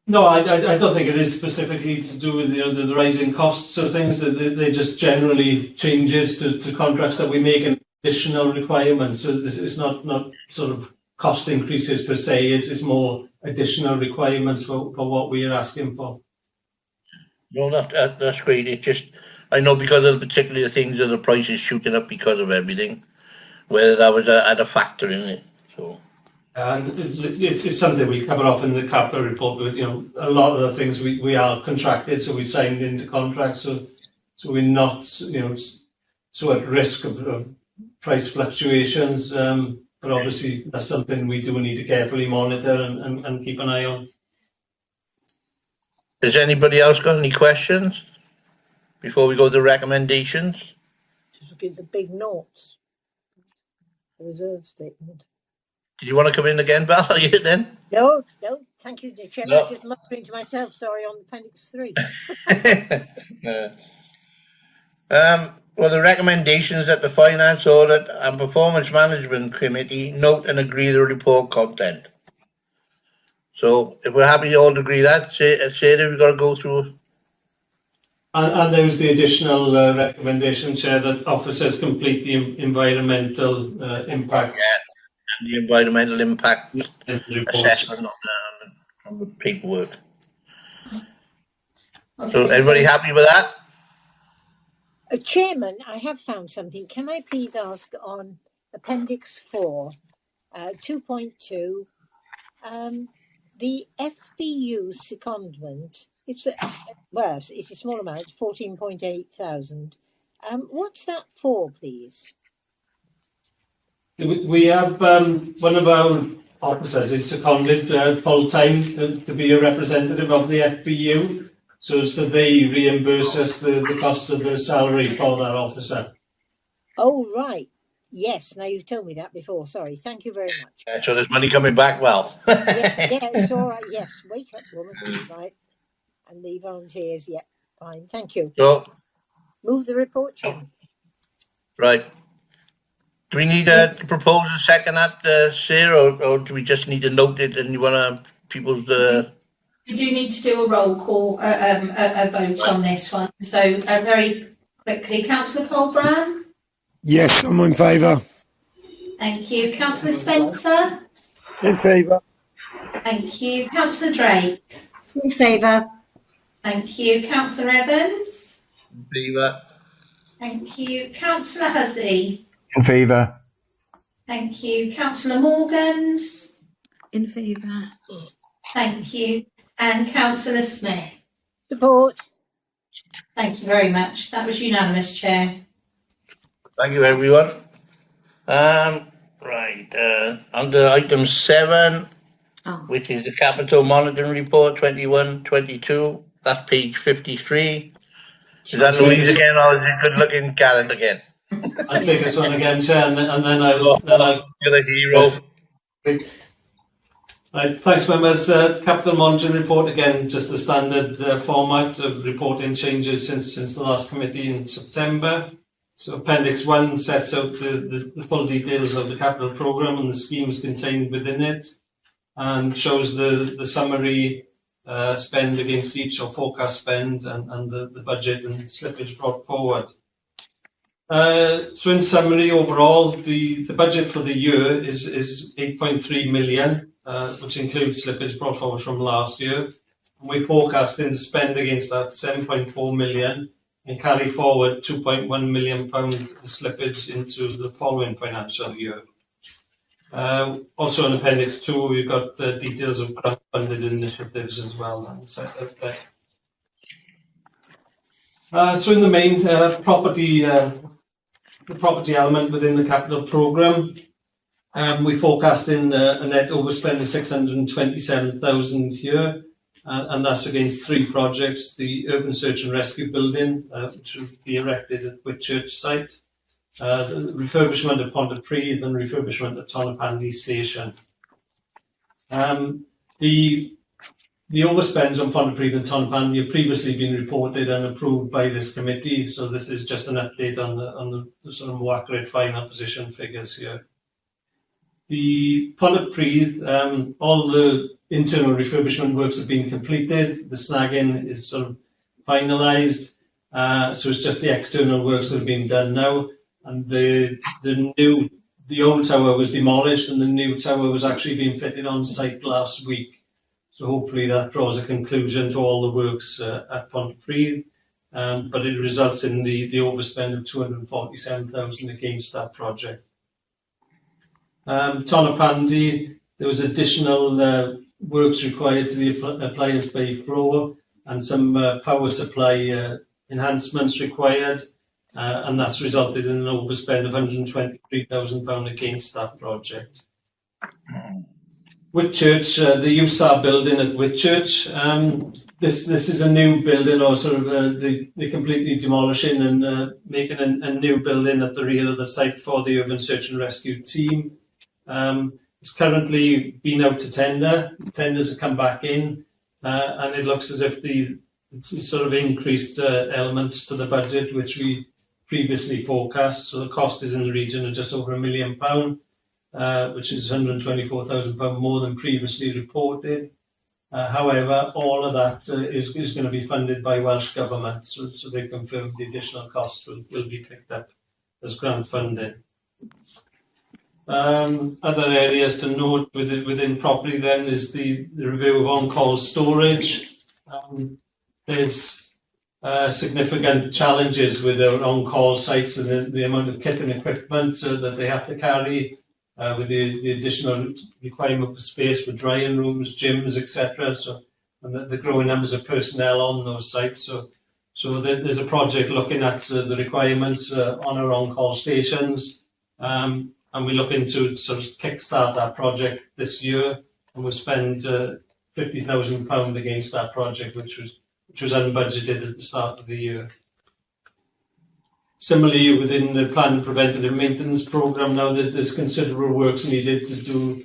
S8: No, I don't think it is specifically to do with the rising costs or things. They're just generally changes to contracts that we make and additional requirements. So it's not sort of cost increases per se. It's more additional requirements for what we are asking for.
S2: No, that's great. It just, I know because of particularly the things that the price is shooting up because of everything, whether that was had a factor in it. So.
S8: And it's something we cover off in the capital report. But, a lot of the things we are contracted, so we signed into contracts, so we're not so at risk of price fluctuations. But obviously that's something we do need to carefully monitor and keep an eye on.
S2: Has anybody else got any questions before we go to the recommendations?
S3: Just look at the big notes. The reserve statement.
S2: Did you want to come in again, Val? Are you then?
S3: No, thank you, Chairman. No. I just muttering to myself, sorry, on Appendix 3.
S2: Well, the recommendations that the Finance, Audit and Performance Management Committee note and agree the report content. So, if we're happy all to agree that, say that we've got to go through.
S8: And there was the additional recommendation, Chair, that officers complete the environmental impact.
S2: Yeah, and the environmental impact assessment on the paperwork. Okay, so, everybody happy with that?
S3: Chairman, I have found something. Can I please ask on Appendix 4, 2.2, the FBU secondment, it's a small amount, 14.8 thousand. What's that for, please?
S8: We have one of our officers is seconded full-time to be a representative of the FBU. So they reimburse us the cost of the salary for that officer.
S3: Oh, right. Yes, now you've told me that before. Sorry. Thank you very much.
S2: So there's money coming back, well.
S3: yeah, it's all right. Yes, wake up, woman. Right. And the volunteers, yeah, fine. Thank you.
S2: So,
S3: move the report, Chairman.
S2: Right. Do we need to propose a second at Sarah, or do we just need to note it and you want people's...
S1: We do need to do a roll call, a vote on this one. So very quickly, Councillor Cole-Brown?
S5: Yes, I'm in favour.
S1: Thank you. Councillor Spencer?
S5: In favour.
S1: Thank you. Councillor Drake?
S9: In favour.
S1: Thank you. Councillor Evans?
S2: In favour.
S1: Thank you. Councillor Hussey?
S6: In favour.
S1: Thank you. Councillor Morgans?
S10: In favour.
S1: Thank you. And Councillor Smith?
S3: Support.
S1: Thank you very much. That was unanimous, Chair.
S2: Thank you, everyone. Right, under item 7, which is the Capital Monitoring Report 21-22, that's page 53. Is that Louise again, or is it good-looking Karen again?
S8: I'll take this one again, Chair, and then I'll...
S2: You're a hero.
S8: Yes. Right, thanks, members. Capital Monitoring Report, again, just the standard format of reporting changes since the last committee in September. So Appendix 1 sets out the full details of the capital programme and the schemes contained within it, and shows the summary spend against each, or forecast spend, and the budget and slippage brought forward. So in summary, overall, the budget for the year is 8.3 million, which includes slippage brought forward from last year. And we're forecasting to spend against that 7.4 million, and carry forward £2.1 million slippage into the following financial year. Also in Appendix 2, we've got details of crowdfunded initiatives as well. So in the main, the property element within the capital programme, we forecast in a net overspend of 627,000 here, and that's against 3 projects: the Urban Search and Rescue Building, which will be erected at Whitchurch site, the refurbishment of Pontypridd, and refurbishment of Tonopandi Station. The overspends on Pontypridd and Tonopandi have previously been reported and approved by this committee, so this is just an update on the sort of more accurate final position figures here. The Pontypridd, all the internal refurbishment works have been completed. The snagging is sort of finalised, so it's just the external works that have been done now. And the old tower was demolished, and the new tower was actually being fitted on site last week. So hopefully that draws a conclusion to all the works at Pontypridd, but it results in the overspend of 247,000 against that project. Tonopandi, there was additional works required to the appliance bay floor and some power supply enhancements required, and that's resulted in an overspend of £123,000 against that project. Whitchurch, the USAR building at Whitchurch, this is a new building, or sort of they're completely demolishing and making a new building at the rear of the site for the Urban Search and Rescue team. It's currently been out to tender. The tenders have come back in, and it looks as if it's sort of increased elements to the budget which we previously forecast. So the cost is in the region of just over £1 million, which is £124,000 more than previously reported. However, all of that is going to be funded by Welsh Government, so they confirmed the additional costs will be picked up as grant funding. Other areas to note within property then is the review of on-call storage. There's significant challenges with our on-call sites and the amount of kit and equipment that they have to carry, with the additional requirement for space for drying rooms, gyms, etc. And the growing numbers of personnel on those sites. So there's a project looking at the requirements on our on-call stations. And we're looking to sort of kickstart that project this year, and we'll spend £50,000 against that project, which was unbudgeted at the start of the year. Similarly, within the planned preventative maintenance programme, now that there's considerable works needed to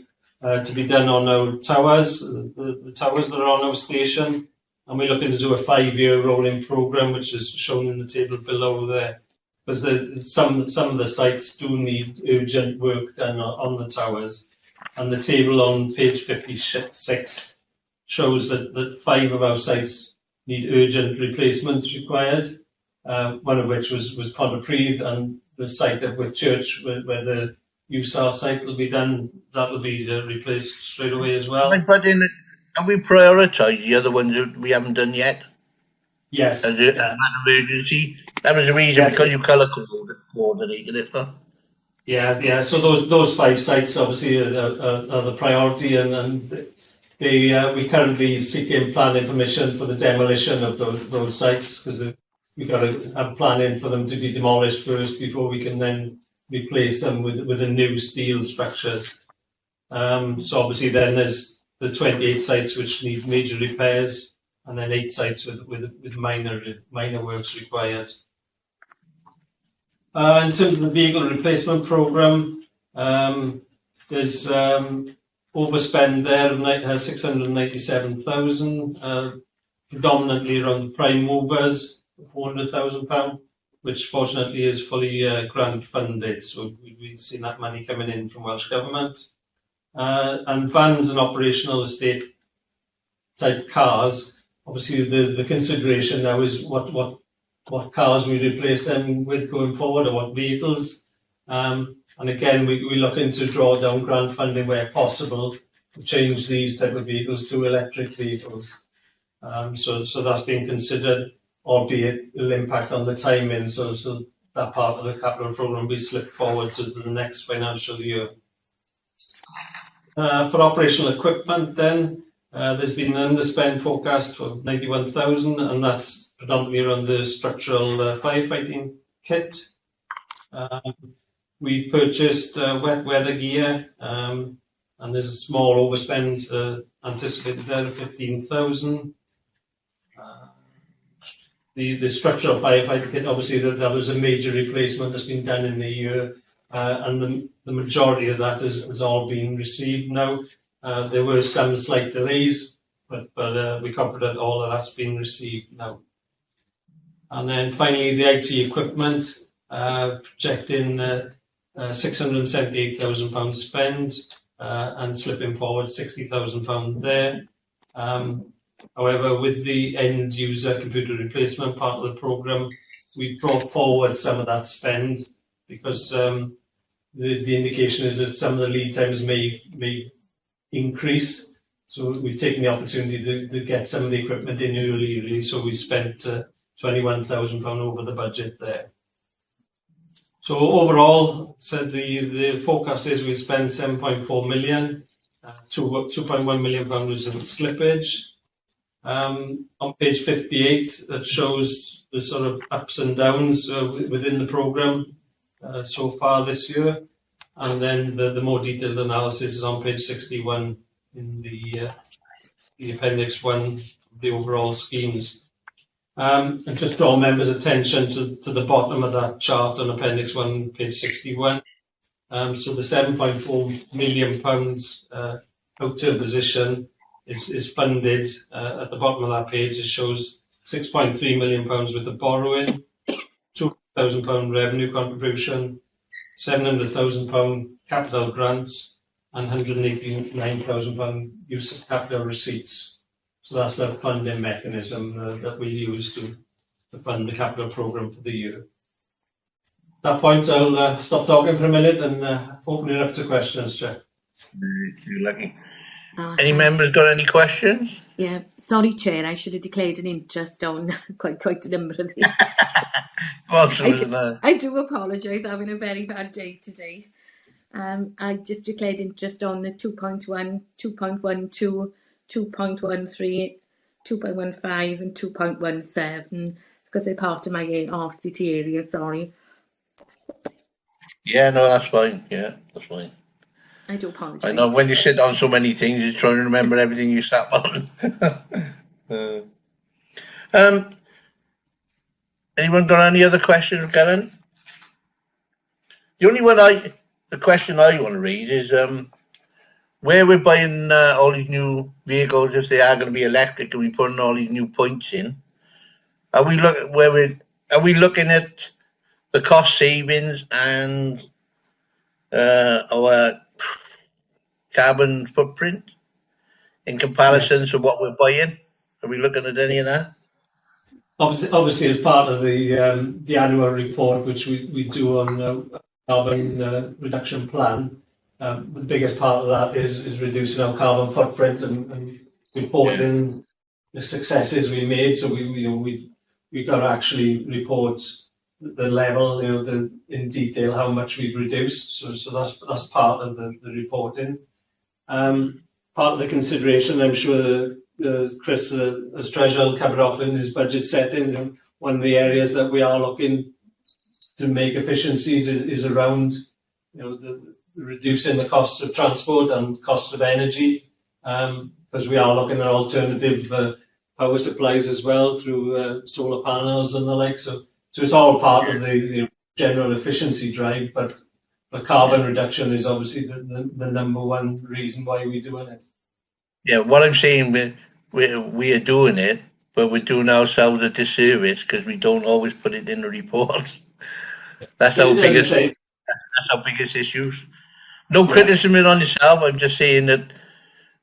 S8: be done on our towers, the towers that are on our station, and we're looking to do a 5-year rolling programme, which is shown in the table below there. Because some of the sites do need urgent work done on the towers, and the table on page 56 shows that 5 of our sites need urgent replacements required. One of which was Pontypridd, and the site at Whitchurch, where the USAR site will be done, that will be replaced straight away as well.
S2: Have we prioritised the other ones that we haven't done yet?
S8: Yes.
S2: As an emergency? That was the reason, yes. Because you colour coordinated it, huh?
S8: Yeah. So those 5 sites obviously are the priority, and we currently seeking planning permission for the demolition of those sites, because we've got to have planning for them to be demolished first before we can then replace them with a new steel structure. So obviously then there's the 28 sites which need major repairs, and then 8 sites with minor works required. In terms of the vehicle replacement programme, there's overspend there of 697,000, predominantly around the prime movers, £400,000, which fortunately is fully grant funded. So we've seen that money coming in from Welsh Government. And vans and operational estate type cars. Obviously, the consideration now is what cars we replace them with going forward, or what vehicles. And again, we're looking to draw down grant funding where possible to change these type of vehicles to electric vehicles. So that's being considered. albeit it'll impact on the timing, so that part of the capital programme will be slipped forward to the next financial year. For operational equipment then, there's been an underspend forecast for 91,000, and that's predominantly around the structural firefighting kit. We purchased wet weather gear, and there's a small overspend anticipated there of 15,000. The structural firefighting kit, obviously that was a major replacement that's been done in the year, and the majority of that has all been received now. There were some slight delays, but we're confident all of that's been received now. And then finally, the IT equipment, projecting £678,000 spend, and slipping forward £60,000 there. However, with the end user computer replacement part of the programme, we brought forward some of that spend because the indication is that some of the lead times may increase. So we've taken the opportunity to get some of the equipment in early, so we spent £21,000 over the budget there. So overall, the forecast is we spend 7.4 million, 2.1 million pounds in slippage. On page 58, that shows the sort of ups and downs within the programme so far this year, and then the more detailed analysis is on page 61 in the Appendix 1 of the overall schemes. And just draw members' attention to the bottom of that chart on Appendix 1, page 61. So the £7.4 million out-turn position is funded. At the bottom of that page, it shows £6.3 million worth of borrowing, £2,000 revenue contribution, £700,000 capital grants, and £189,000 use of capital receipts. So that's the funding mechanism that we use to fund the capital programme for the year. At that point, I'll stop talking for a minute and open it up to questions, Chair.
S2: You're lucky. Any members got any questions?
S10: Yeah, sorry, Chair, I should have declared an interest on quite a number of these. I do apologise, I'm having a very bad day today. I just declared interest on the 2.1, 2.12, 2.13, 2.15 and 2.17 because they're part of my RCT area, sorry.
S2: Yeah, no, that's fine. Yeah, that's fine.
S10: I do apologise.
S2: I know when you sit on so many things, you're trying to remember everything you sat on. Anyone got any other questions, Karen? The question I want to read is where we're buying all these new vehicles, if they are going to be electric, and we're putting all these new points in. Are we looking at the cost savings and our carbon footprint in comparison to what we're buying? Are we looking at any of that?
S8: Obviously, as part of the annual report, which we do on carbon reduction plan, the biggest part of that is reducing our carbon footprint and reporting the successes we made. So we've got to actually report the level, in detail how much we've reduced. So that's part of the reporting. Part of the consideration, I'm sure Chris, as Treasurer, will cover off in his budget setting. One of the areas that we are looking to make efficiencies is around, reducing the cost of transport and cost of energy, because we are looking at alternative power supplies as well through solar panels and the like. So it's all part of the general efficiency drive, but carbon reduction is obviously the number one reason why we're doing it.
S2: Yeah, what I'm saying, we are doing it, but we're doing ourselves a disservice because we don't always put it in the reports. That's our biggest issues. No criticism on yourself. I'm just saying that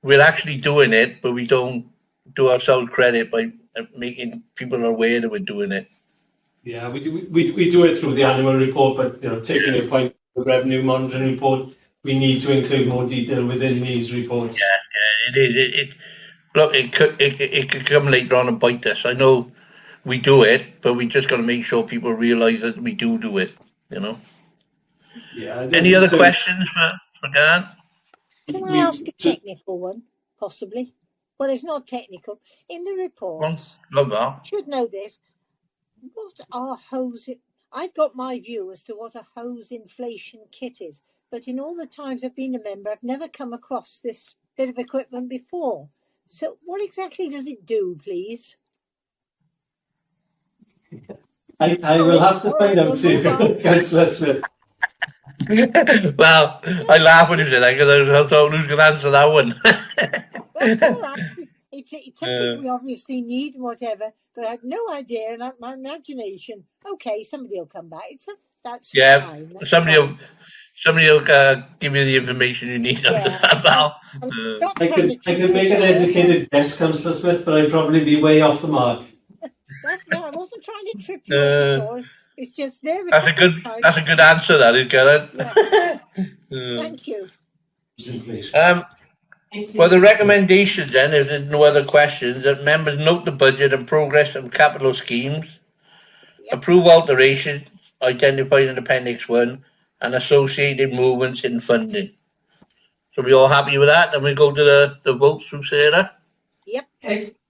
S2: we're actually doing it, but we don't do ourselves credit by making people aware that we're doing it.
S8: Yeah, we do it through the annual report, but taking your point, the revenue monitoring report, we need to include more detail within these reports.
S2: Yeah, it is. Look, it could come later on and bite us. I know we do it, but we just got to make sure people realise that we do it.
S8: Yeah.
S2: Any other questions for Dan?
S3: Can I ask a technical one, possibly? Well, it's not technical. In the reports,
S2: Love that.
S3: you should know this. What are hose? I've got my view as to what a hose inflation kit is, but in all the times I've been a member, I've never come across this bit of equipment before. So what exactly does it do, please?
S8: I will have to find out for you, Councillor Smith.
S2: Well, I laugh when you say that because I thought who's going to answer that one.
S3: That's all right. It's something we obviously need, whatever, but I had no idea, and my imagination. Okay, somebody will come back. That's fine. That's
S2: somebody
S3: fine.
S2: will give you the information you need after that, Val.
S8: I could make an educated guess, Councillor Smith, but I'd probably be way off the mark.
S3: No, I wasn't trying to trip you up at all. It's just there.
S2: That's a good answer, that is, Karen.
S3: Yeah. Thank you.
S2: Well, the recommendations then, if there's no other questions, that members note the budget and progress of capital schemes, approve alterations identified in Appendix 1, and associated movements in funding. So we all happy with that? And we go to the votes through Sarah?
S1: Yep.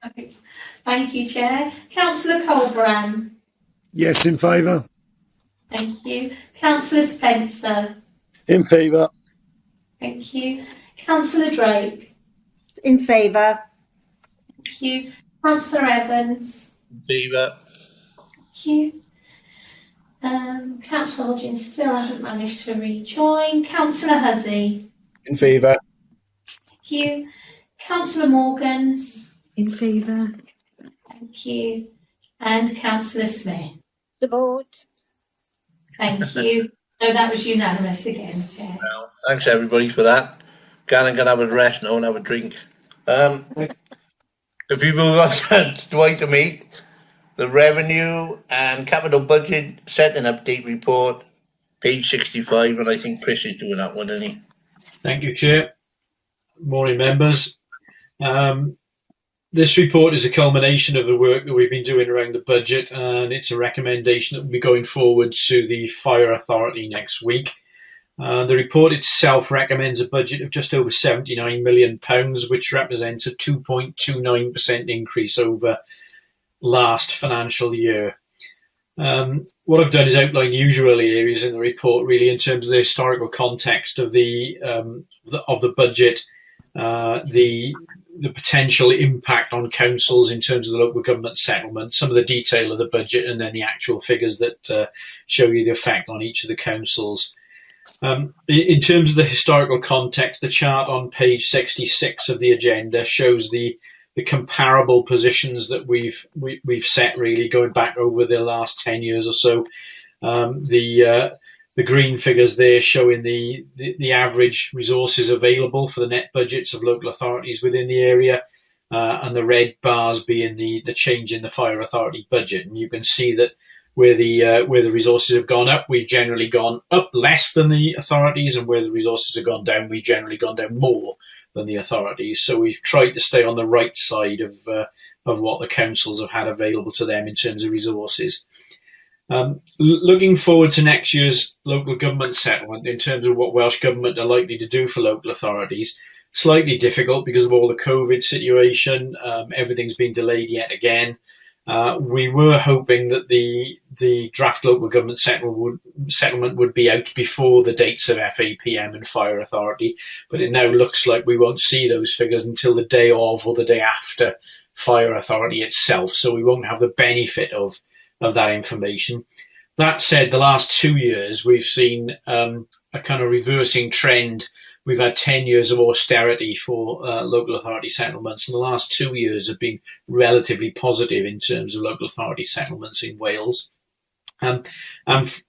S1: Perfect. Thank you, Chair. Councillor Colbrand.
S5: Yes, in favour.
S1: Thank you. Councillor Spencer.
S11: In favour.
S1: Thank you. Councillor Drake.
S9: In favour.
S1: Thank you. Councillor Evans.
S2: In favour.
S1: Thank you. Councillor Hodgins still hasn't managed to rejoin. Councillor Hussey.
S11: In favour.
S1: Thank you. Councillor Morgans.
S10: In favour.
S1: Thank you. And Councillor Smith.
S3: Support.
S1: Thank you. So that was unanimous again, Chair.
S2: Well, thanks everybody for that. Garen can have a rest now and have a drink. If we move on to item 8, the revenue and capital budget setting update report, page 65, and I think Chris is doing that one, isn't he?
S7: Thank you, Chair. Morning, members. This report is a culmination of the work that we've been doing around the budget, and it's a recommendation that will be going forward to the Fire Authority next week. The report itself recommends a budget of just over £79 million, which represents a 2.29% increase over last financial year. What I've done is outline the usual areas in the report, really, in terms of the historical context of the budget, the potential impact on councils in terms of the local government settlement, some of the detail of the budget, and then the actual figures that show you the effect on each of the councils. In terms of the historical context, the chart on page 66 of the agenda shows the comparable positions that we've set, really going back over the last 10 years or so. The green figures there showing the average resources available for the net budgets of local authorities within the area, and the red bars being the change in the Fire Authority budget. And you can see that where the resources have gone up, we've generally gone up less than the authorities, and where the resources have gone down, we've generally gone down more than the authorities. So we've tried to stay on the right side of what the councils have had available to them in terms of resources. Looking forward to next year's local government settlement in terms of what Welsh Government are likely to do for local authorities, slightly difficult because of all the COVID situation. Everything's been delayed yet again. We were hoping that the draft local government settlement would be out before the dates of FAPM and Fire Authority, but it now looks like we won't see those figures until the day of or the day after Fire Authority itself, so we won't have the benefit of that information. That said, the last 2 years we've seen a kind of reversing trend. We've had 10 years of austerity for local authority settlements, and the last 2 years have been relatively positive in terms of local authority settlements in Wales. And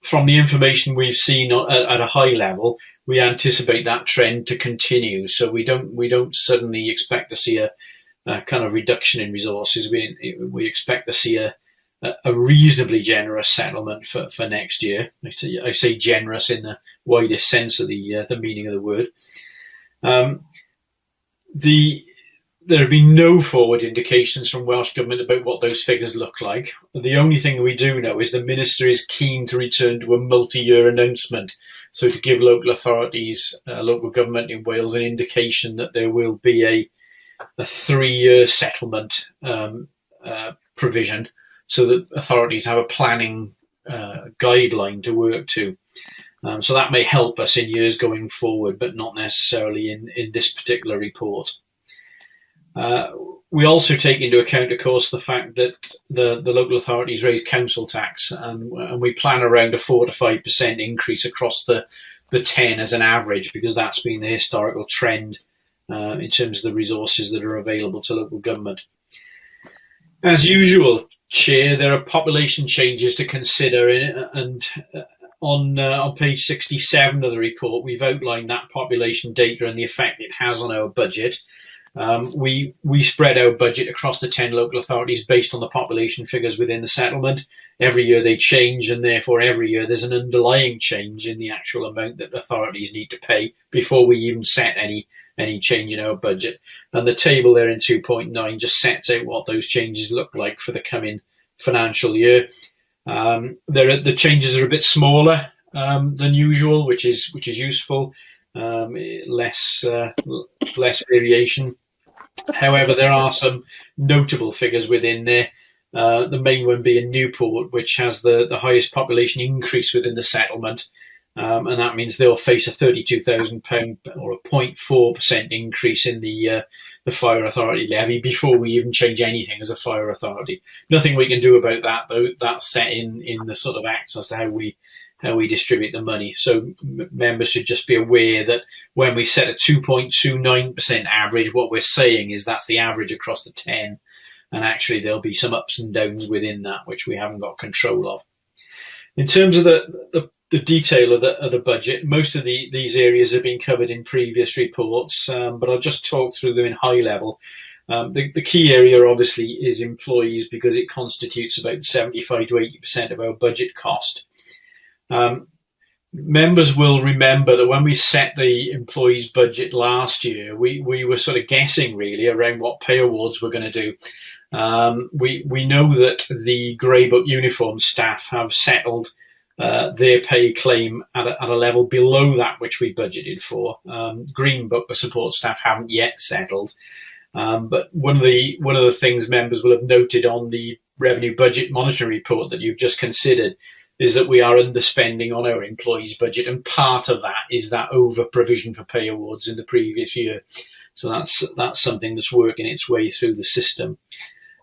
S7: from the information we've seen at a high level, we anticipate that trend to continue. So we don't suddenly expect to see a kind of reduction in resources. We expect to see a reasonably generous settlement for next year. I say generous in the widest sense of the meaning of the word. There have been no forward indications from Welsh Government about what those figures look like. The only thing we do know is the Minister is keen to return to a multi-year announcement, so to give local authorities, local government in Wales an indication that there will be a 3-year settlement provision, so that authorities have a planning guideline to work to. So that may help us in years going forward, but not necessarily in this particular report. We also take into account, of course, the fact that the local authorities raise council tax, and we plan around a 4 to 5% increase across the 10 as an average, because that's been the historical trend in terms of the resources that are available to local government. As usual, Chair, there are population changes to consider, and on page 67 of the report, we've outlined that population data and the effect it has on our budget. We spread our budget across the 10 local authorities based on the population figures within the settlement. Every year they change, and therefore every year there's an underlying change in the actual amount that authorities need to pay before we even set any change in our budget. And the table there in 2.9 just sets out what those changes look like for the coming financial year. The changes are a bit smaller than usual, which is useful. Less variation. However, there are some notable figures within there. The main one being Newport, which has the highest population increase within the settlement, and that means they'll face a £32,000 or a 0.4% increase in the fire authority levy before we even change anything as a fire authority. Nothing we can do about that, though. That's set in the sort of acts as to how we distribute the money. So members should just be aware that when we set a 2.29% average, what we're saying is that's the average across the 10. And actually there'll be some ups and downs within that, which we haven't got control of. In terms of the detail of the budget, most of these areas have been covered in previous reports, but I'll just talk through them in high level. The key area obviously is employees, because it constitutes about 75 to 80% of our budget cost. Members will remember that when we set the employees' budget last year, we were sort of guessing really around what pay awards we're going to do. We know that the Grey Book uniform staff have settled their pay claim at a level below that which we budgeted for. Green Book, the support staff, haven't yet settled. But one of the things members will have noted on the revenue budget monitoring report that you've just considered is that we are underspending on our employees' budget, and part of that is that over provision for pay awards in the previous year. So that's something that's working its way through the system.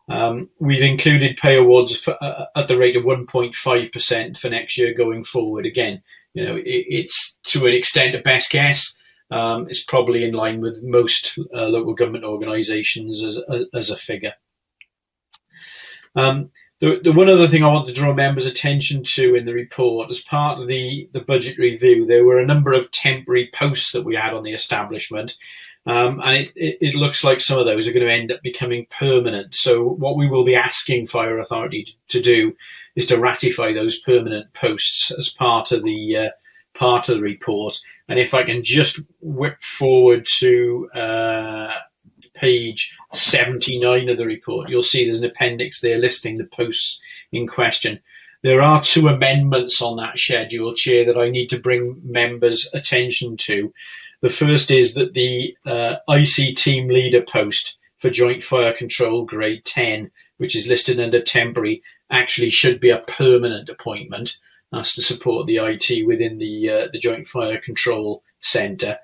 S7: We've included pay awards at the rate of 1.5% for next year going forward. Again, it's to an extent a best guess. It's probably in line with most local government organisations as a figure. The one other thing I want to draw members' attention to in the report, as part of the budget review, there were a number of temporary posts that we had on the establishment, and it looks like some of those are going to end up becoming permanent. So what we will be asking Fire Authority to do is to ratify those permanent posts as part of the report. And if I can just whip forward to page 79 of the report, you'll see there's an appendix there listing the posts in question. There are 2 amendments on that schedule, Chair, that I need to bring members' attention to. The first is that the IC team leader post for Joint Fire Control grade 10, which is listed under temporary, actually should be a permanent appointment. That's to support the IT within the Joint Fire Control Centre.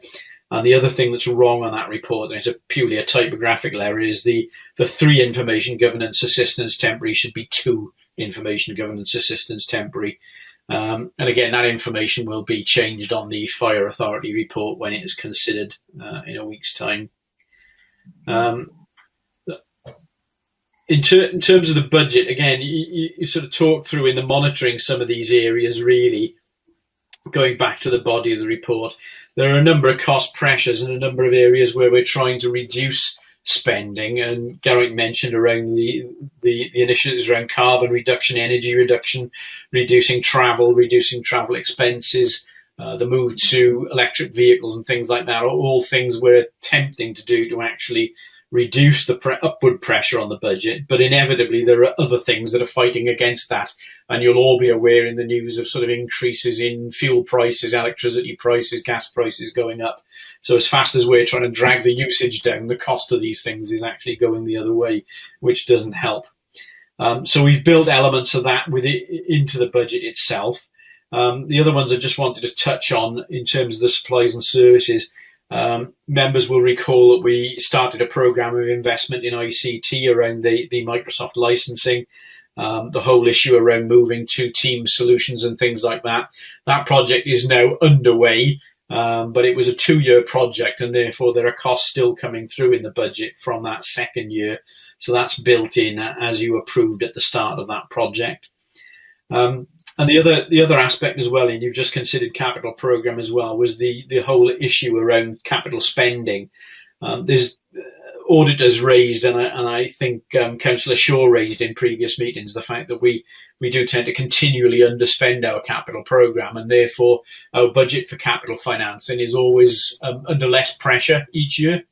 S7: And the other thing that's wrong on that report, and it's purely a typographical error, is the 3 information governance assistants temporary should be 2 information governance assistants temporary. And again, that information will be changed on the Fire Authority report when it is considered in a week's time. In terms of the budget, again, you sort of talk through in the monitoring some of these areas, really, going back to the body of the report. There are a number of cost pressures and a number of areas where we're trying to reduce spending, and Garrick mentioned around the initiatives around carbon reduction, energy reduction, reducing travel expenses, the move to electric vehicles and things like that are all things we're attempting to do to actually reduce the upward pressure on the budget, but inevitably there are other things that are fighting against that. And you'll all be aware in the news of sort of increases in fuel prices, electricity prices, gas prices going up. So as fast as we're trying to drag the usage down, the cost of these things is actually going the other way, which doesn't help. So we've built elements of that into the budget itself. The other ones I just wanted to touch on in terms of the supplies and services. Members will recall that we started a program of investment in ICT around the Microsoft licensing, the whole issue around moving to Teams solutions and things like that. That project is now underway, but it was a 2-year project, and therefore there are costs still coming through in the budget from that second year. So that's built in as you approved at the start of that project. And the other aspect as well, and you've just considered capital program as well, was the whole issue around capital spending. There's auditors raised, and I think Councillor Shaw raised in previous meetings, the fact that we do tend to continually underspend our capital program, and therefore our budget for capital financing is always under less pressure each year.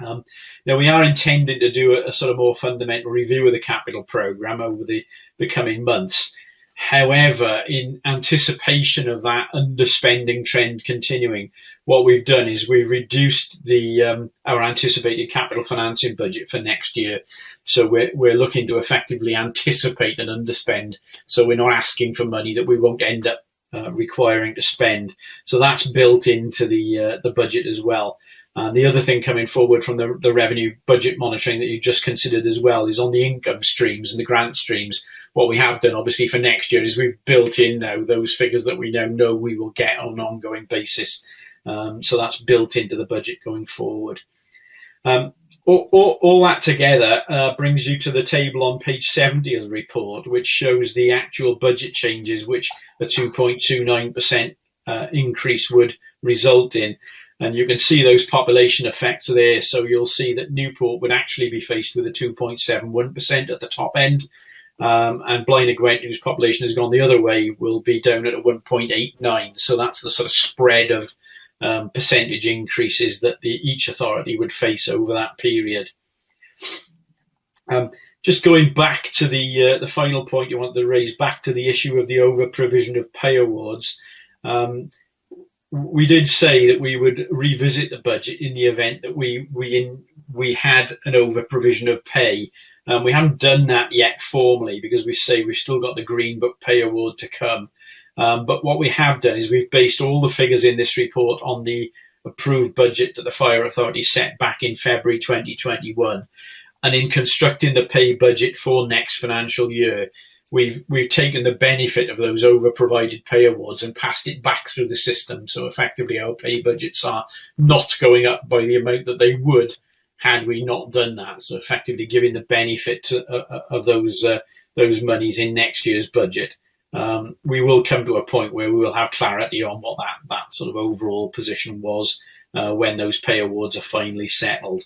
S7: Now we are intending to do a sort of more fundamental review of the capital program over the coming months. However, in anticipation of that underspending trend continuing, what we've done is we've reduced our anticipated capital financing budget for next year. So we're looking to effectively anticipate an underspend. So we're not asking for money that we won't end up requiring to spend. So that's built into the budget as well. The other thing coming forward from the revenue budget monitoring that you just considered as well is on the income streams and the grant streams. What we have done, obviously, for next year is we've built in now those figures that we now know we will get on an ongoing basis. So that's built into the budget going forward. All that together brings you to the table on page 70 of the report, which shows the actual budget changes, which a 2.29% increase would result in. And you can see those population effects are there. So you'll see that Newport would actually be faced with a 2.71% at the top end. And Blaenau and Gwent, whose population has gone the other way, will be down at a 1.89. So that's the sort of spread of percentage increases that each authority would face over that period. Just going back to the final point you wanted to raise, back to the issue of the over-provision of pay awards. We did say that we would revisit the budget in the event that we had an over-provision of pay. We haven't done that yet formally because we say we've still got the Green Book pay award to come. But what we have done is we've based all the figures in this report on the approved budget that the Fire Authority set back in February 2021. And in constructing the pay budget for next financial year, we've taken the benefit of those over-provided pay awards and passed it back through the system. So effectively our pay budgets are not going up by the amount that they would had we not done that. So effectively giving the benefit of those monies in next year's budget. We will come to a point where we will have clarity on what that sort of overall position was when those pay awards are finally settled.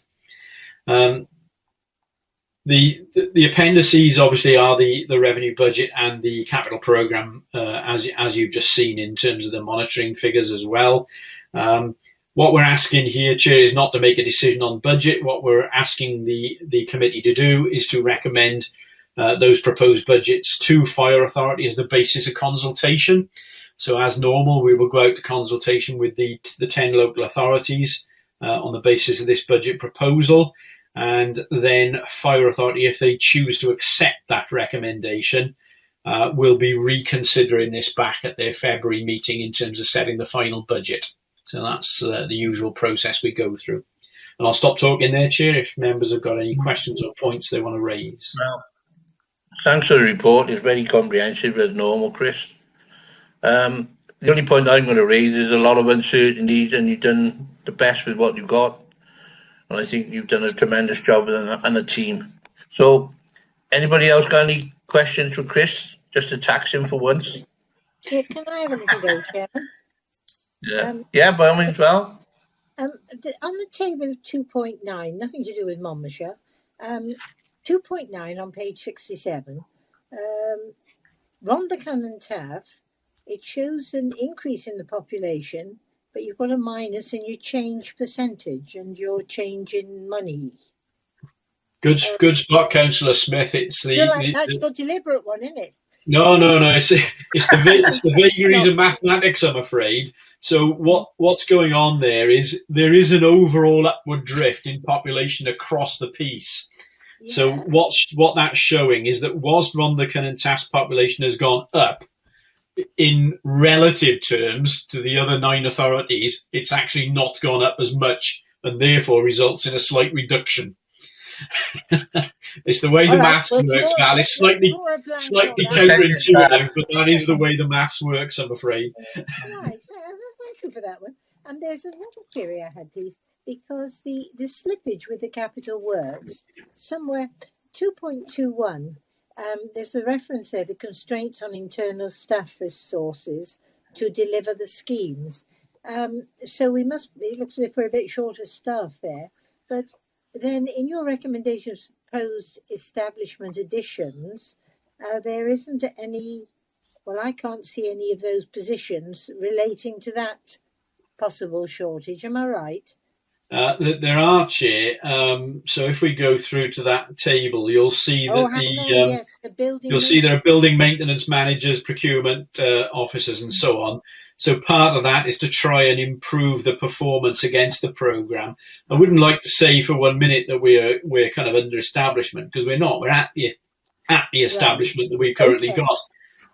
S7: The appendices obviously are the revenue budget and the capital programme, as you've just seen in terms of the monitoring figures as well. What we're asking here, Chair, is not to make a decision on budget. What we're asking the committee to do is to recommend those proposed budgets to Fire Authority as the basis of consultation. So as normal, we will go out to consultation with the 10 local authorities on the basis of this budget proposal. And then Fire Authority, if they choose to accept that recommendation, will be reconsidering this back at their February meeting in terms of setting the final budget. So that's the usual process we go through. And I'll stop talking there, Chair, if members have got any questions or points they want to raise.
S2: Well, thanks for the report. It's very comprehensive as normal, Chris. The only point I'm going to raise is a lot of uncertainties, and you've done the best with what you've got. And I think you've done a tremendous job and a team. So, anybody else got any questions for Chris? Just to tax him for once.
S3: Yeah, can I have a little go, Chairman?
S2: Yeah, by all means, well.
S3: On the table of 2.9, nothing to do with Monmouthshire, 2.9 on page 67, Rhondda and Taff, it shows an increase in the population, but you've got a minus in your change percentage and your change in money.
S7: Good spot, Councillor Smith. It's
S3: that's your deliberate one, isn't it?
S7: No. It's the vagaries of mathematics, I'm afraid. So what's going on there is an overall upward drift in population across the piece. Yeah. So what that's showing is that whilst Rhondda and Taff's population has gone up, in relative terms to the other 9 authorities, it's actually not gone up as much, and therefore results in a slight reduction. It's the way the maths works, Val. It's slightly counterintuitive, but that is the way the maths works, I'm afraid.
S3: Right, thank you for that one. And there's another query I had, please, because the slippage with the capital works, somewhere 2.21, there's the reference there, the constraints on internal staff resources to deliver the schemes. So it looks as if we're a bit short of staff there, but then in your recommendations, proposed establishment additions, there isn't any, well, I can't see any of those positions relating to that possible shortage. Am I right?
S7: There are, Chair. So if we go through to that table, you'll see that you'll see there are building maintenance managers, procurement officers, and so on. So part of that is to try and improve the performance against the programme. I wouldn't like to say for 1 minute that we're kind of under establishment, because we're not. We're at the establishment that we've currently got.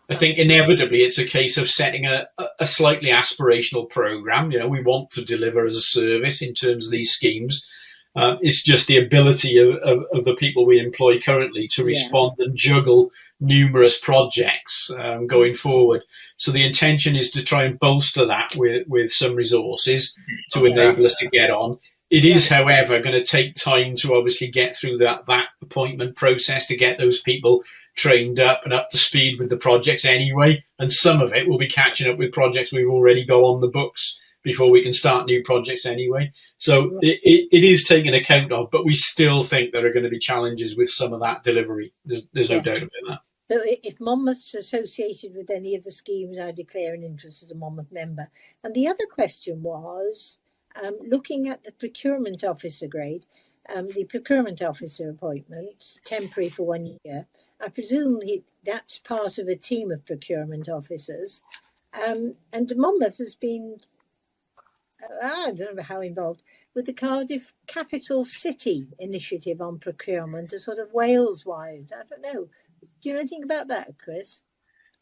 S7: I think inevitably it's a case of setting a slightly aspirational programme. We want to deliver as a service in terms of these schemes. It's just the ability of the people we employ currently to respond and juggle numerous projects going forward. So the intention is to try and bolster that with some resources to enable us to get on. It is, however, going to take time to obviously get through that appointment process to get those people trained up and up to speed with the projects anyway. And some of it will be catching up with projects we've already got on the books before we can start new projects anyway. So it is taken account of, but we still think there are going to be challenges with some of that delivery. There's no doubt about that.
S3: So if Monmouth's associated with any of the schemes, I declare an interest as a Monmouth member. And the other question was, looking at the procurement officer grade, the procurement officer appointment, temporary for 1 year, I presume that's part of a team of procurement officers. And Monmouth has been, I don't know how involved, with the Cardiff Capital City initiative on procurement, a sort of Wales-wide. I don't know. Do you know anything about that, Chris?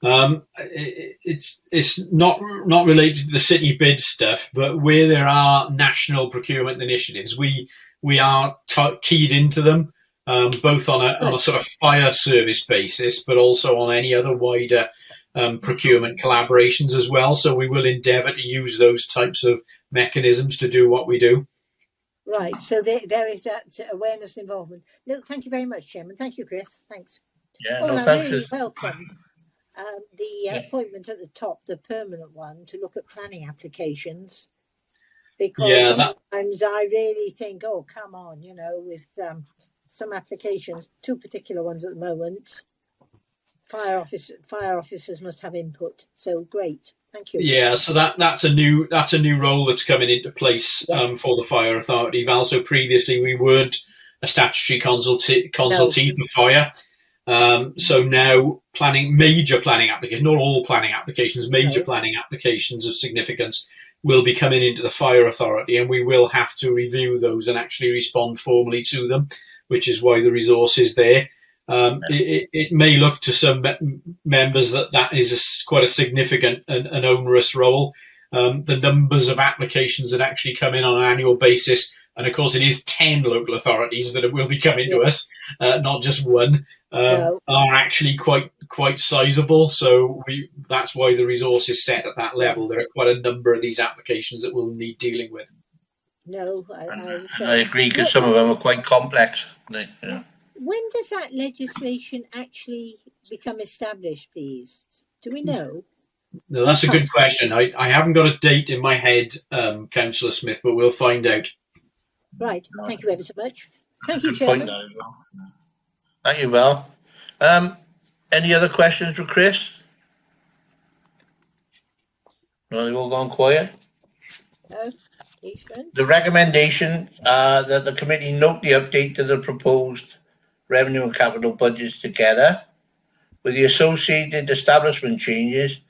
S7: It's not related to the city bid stuff, but where there are national procurement initiatives, we are keyed into them, both on a sort of fire service basis, but also on any other wider procurement collaborations as well. So we will endeavour to use those types of mechanisms to do what we do.
S3: Right. So there is that awareness and involvement. No, thank you very much, Chairman. Thank you, Chris. Thanks.
S2: Yeah,
S3: I really welcome the appointment at the top, the permanent one, to look at planning applications. Because sometimes I really think, oh, come on, with some applications, 2 particular ones at the moment, fire officers must have input. So great. Thank you.
S7: Yeah, so that's a new role that's coming into place for the fire authority. Val, so previously we weren't a statutory consultee for fire. So now major planning applications, not all planning applications, major planning applications of significance will be coming into the fire authority, and we will have to review those and actually respond formally to them, which is why the resource is there. It may look to some members that is quite a significant and onerous role. The numbers of applications that actually come in on an annual basis, and of course it is 10 local authorities that will be coming to us, not just one, are actually quite sizable. So that's why the resource is set at that level. There are quite a number of these applications that we'll need dealing with.
S3: No,
S2: I agree, because some of them are quite complex.
S3: When does that legislation actually become established, please? Do we know?
S7: No, that's a good question. I haven't got a date in my head, Councillor Smith, but we'll find out.
S3: Right. Thank you ever so much. Thank you, Chairman.
S2: Thank you, Val. Any other questions for Chris? No, they've all gone quiet.
S3: No.
S2: The recommendation that the committee note the update to the proposed revenue and capital budgets together with the associated establishment changes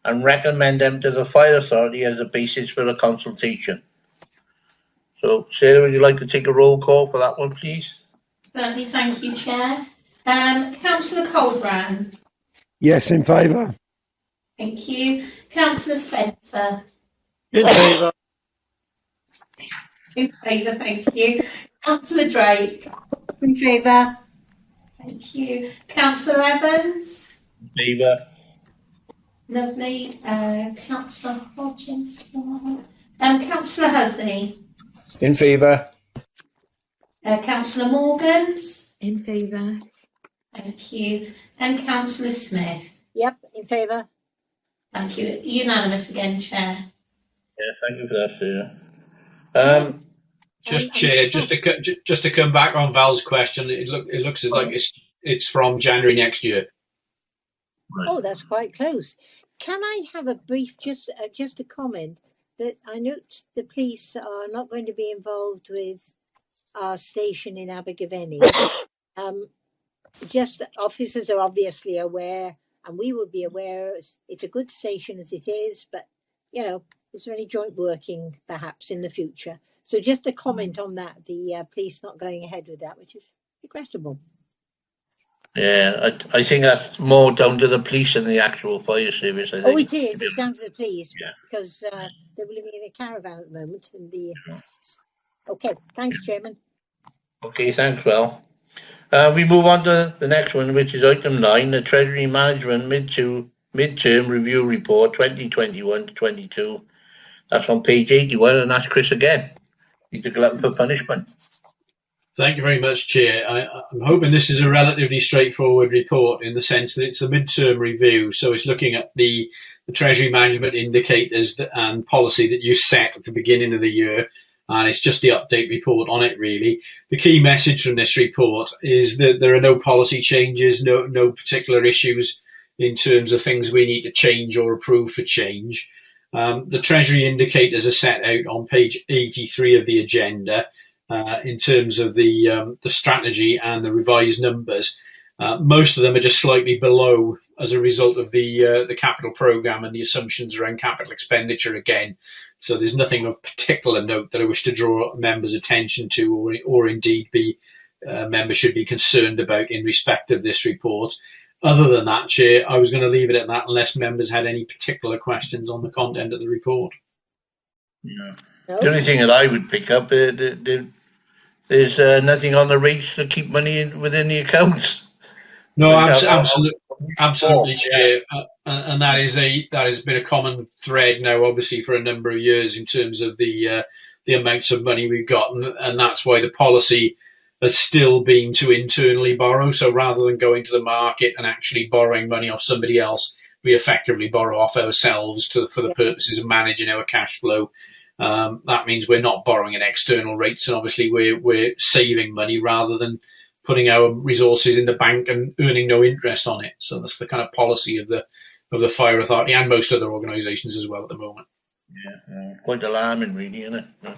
S2: and recommend them to the Fire Authority as a basis for a consultation. So, Sarah, would you like to take a roll call for that one, please?
S1: Certainly, thank you, Chair. Councillor Colbrand.
S5: Yes, in favour.
S1: Thank you. Councillor Spencer.
S11: In favour.
S1: In favour, thank you. Councillor Drake.
S9: In favour.
S1: Thank you. Councillor Evans.
S2: In favour.
S1: Lovely. Councillor Hodgins. Councillor Hussey.
S11: In favour.
S1: Councillor Morgans.
S10: In favour.
S1: Thank you. And Councillor Smith.
S3: Yep, in favour.
S1: Thank you. Unanimous again, Chair.
S2: Yeah, thank you for that, Sarah.
S7: Chair, just to come back on Val's question, it looks as like it's from January next year.
S2: Right.
S3: Oh, that's quite close. Can I have a brief, just a comment that I note the police are not going to be involved with our station in Abergavenny. Just officers are obviously aware, and we will be aware. It's a good station as it is, but you know, is there any joint working perhaps in the future? So just a comment on that, the police not going ahead with that, which is regrettable.
S2: Yeah, I think that's more down to the police than the actual fire service. I think.
S3: Oh, it is. It's down to the police,
S2: yeah.
S3: Because they're living in a caravan at the moment. Okay, thanks, Chairman.
S2: Okay, thanks, Val. We move on to the next one, which is item 9, the Treasury Management Mid-Term Review Report 2021-22. That's on page 81, and that's Chris again. He's a glutton for punishment.
S7: Thank you very much, Chair. I'm hoping this is a relatively straightforward report in the sense that it's a mid-term review, so it's looking at the Treasury Management Indicators and policy that you set at the beginning of the year, and it's just the update report on it, really. The key message from this report is that there are no policy changes, no particular issues in terms of things we need to change or approve for change. The Treasury Indicators are set out on page 83 of the agenda. In terms of the strategy and the revised numbers, most of them are just slightly below as a result of the capital programme and the assumptions around capital expenditure again. So there's nothing of particular note that I wish to draw members' attention to, or indeed members should be concerned about in respect of this report. Other than that, Chair, I was going to leave it at that unless members had any particular questions on the content of the report.
S2: Yeah. The only thing that I would pick up, there's nothing on the rates to keep money within the accounts.
S7: No, absolutely, Chair, and that has been a common thread now, obviously, for a number of years in terms of the amounts of money we've got, and that's why the policy has still been to internally borrow. So rather than going to the market and actually borrowing money off somebody else, we effectively borrow off ourselves for the purposes of managing our cash flow. That means we're not borrowing at external rates, and obviously we're saving money rather than putting our resources in the bank and earning no interest on it. So that's the kind of policy of the Fire Authority and most other organisations as well at the moment.
S2: Yeah, quite alarming, really, isn't it? Yeah.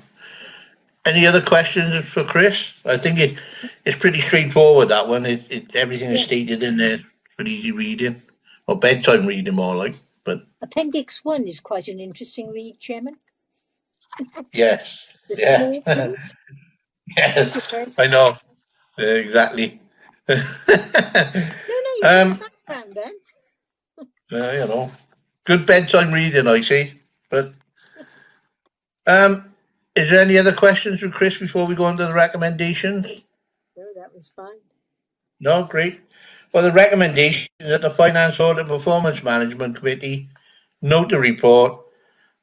S2: Any other questions for Chris? I think it's pretty straightforward, that one. Everything is stated in there for easy reading, or bedtime reading more like. But
S3: Appendix 1 is quite an interesting read, Chairman.
S2: Yes.
S3: The small print.
S2: Yes, I know. Exactly.
S3: No, you got background then.
S2: You know, good bedtime reading, I see. But is there any other questions for Chris before we go on to the recommendations?
S3: No, that was fine.
S2: No, great. Well, the recommendation is that the Finance Audit and Performance Management Committee note the report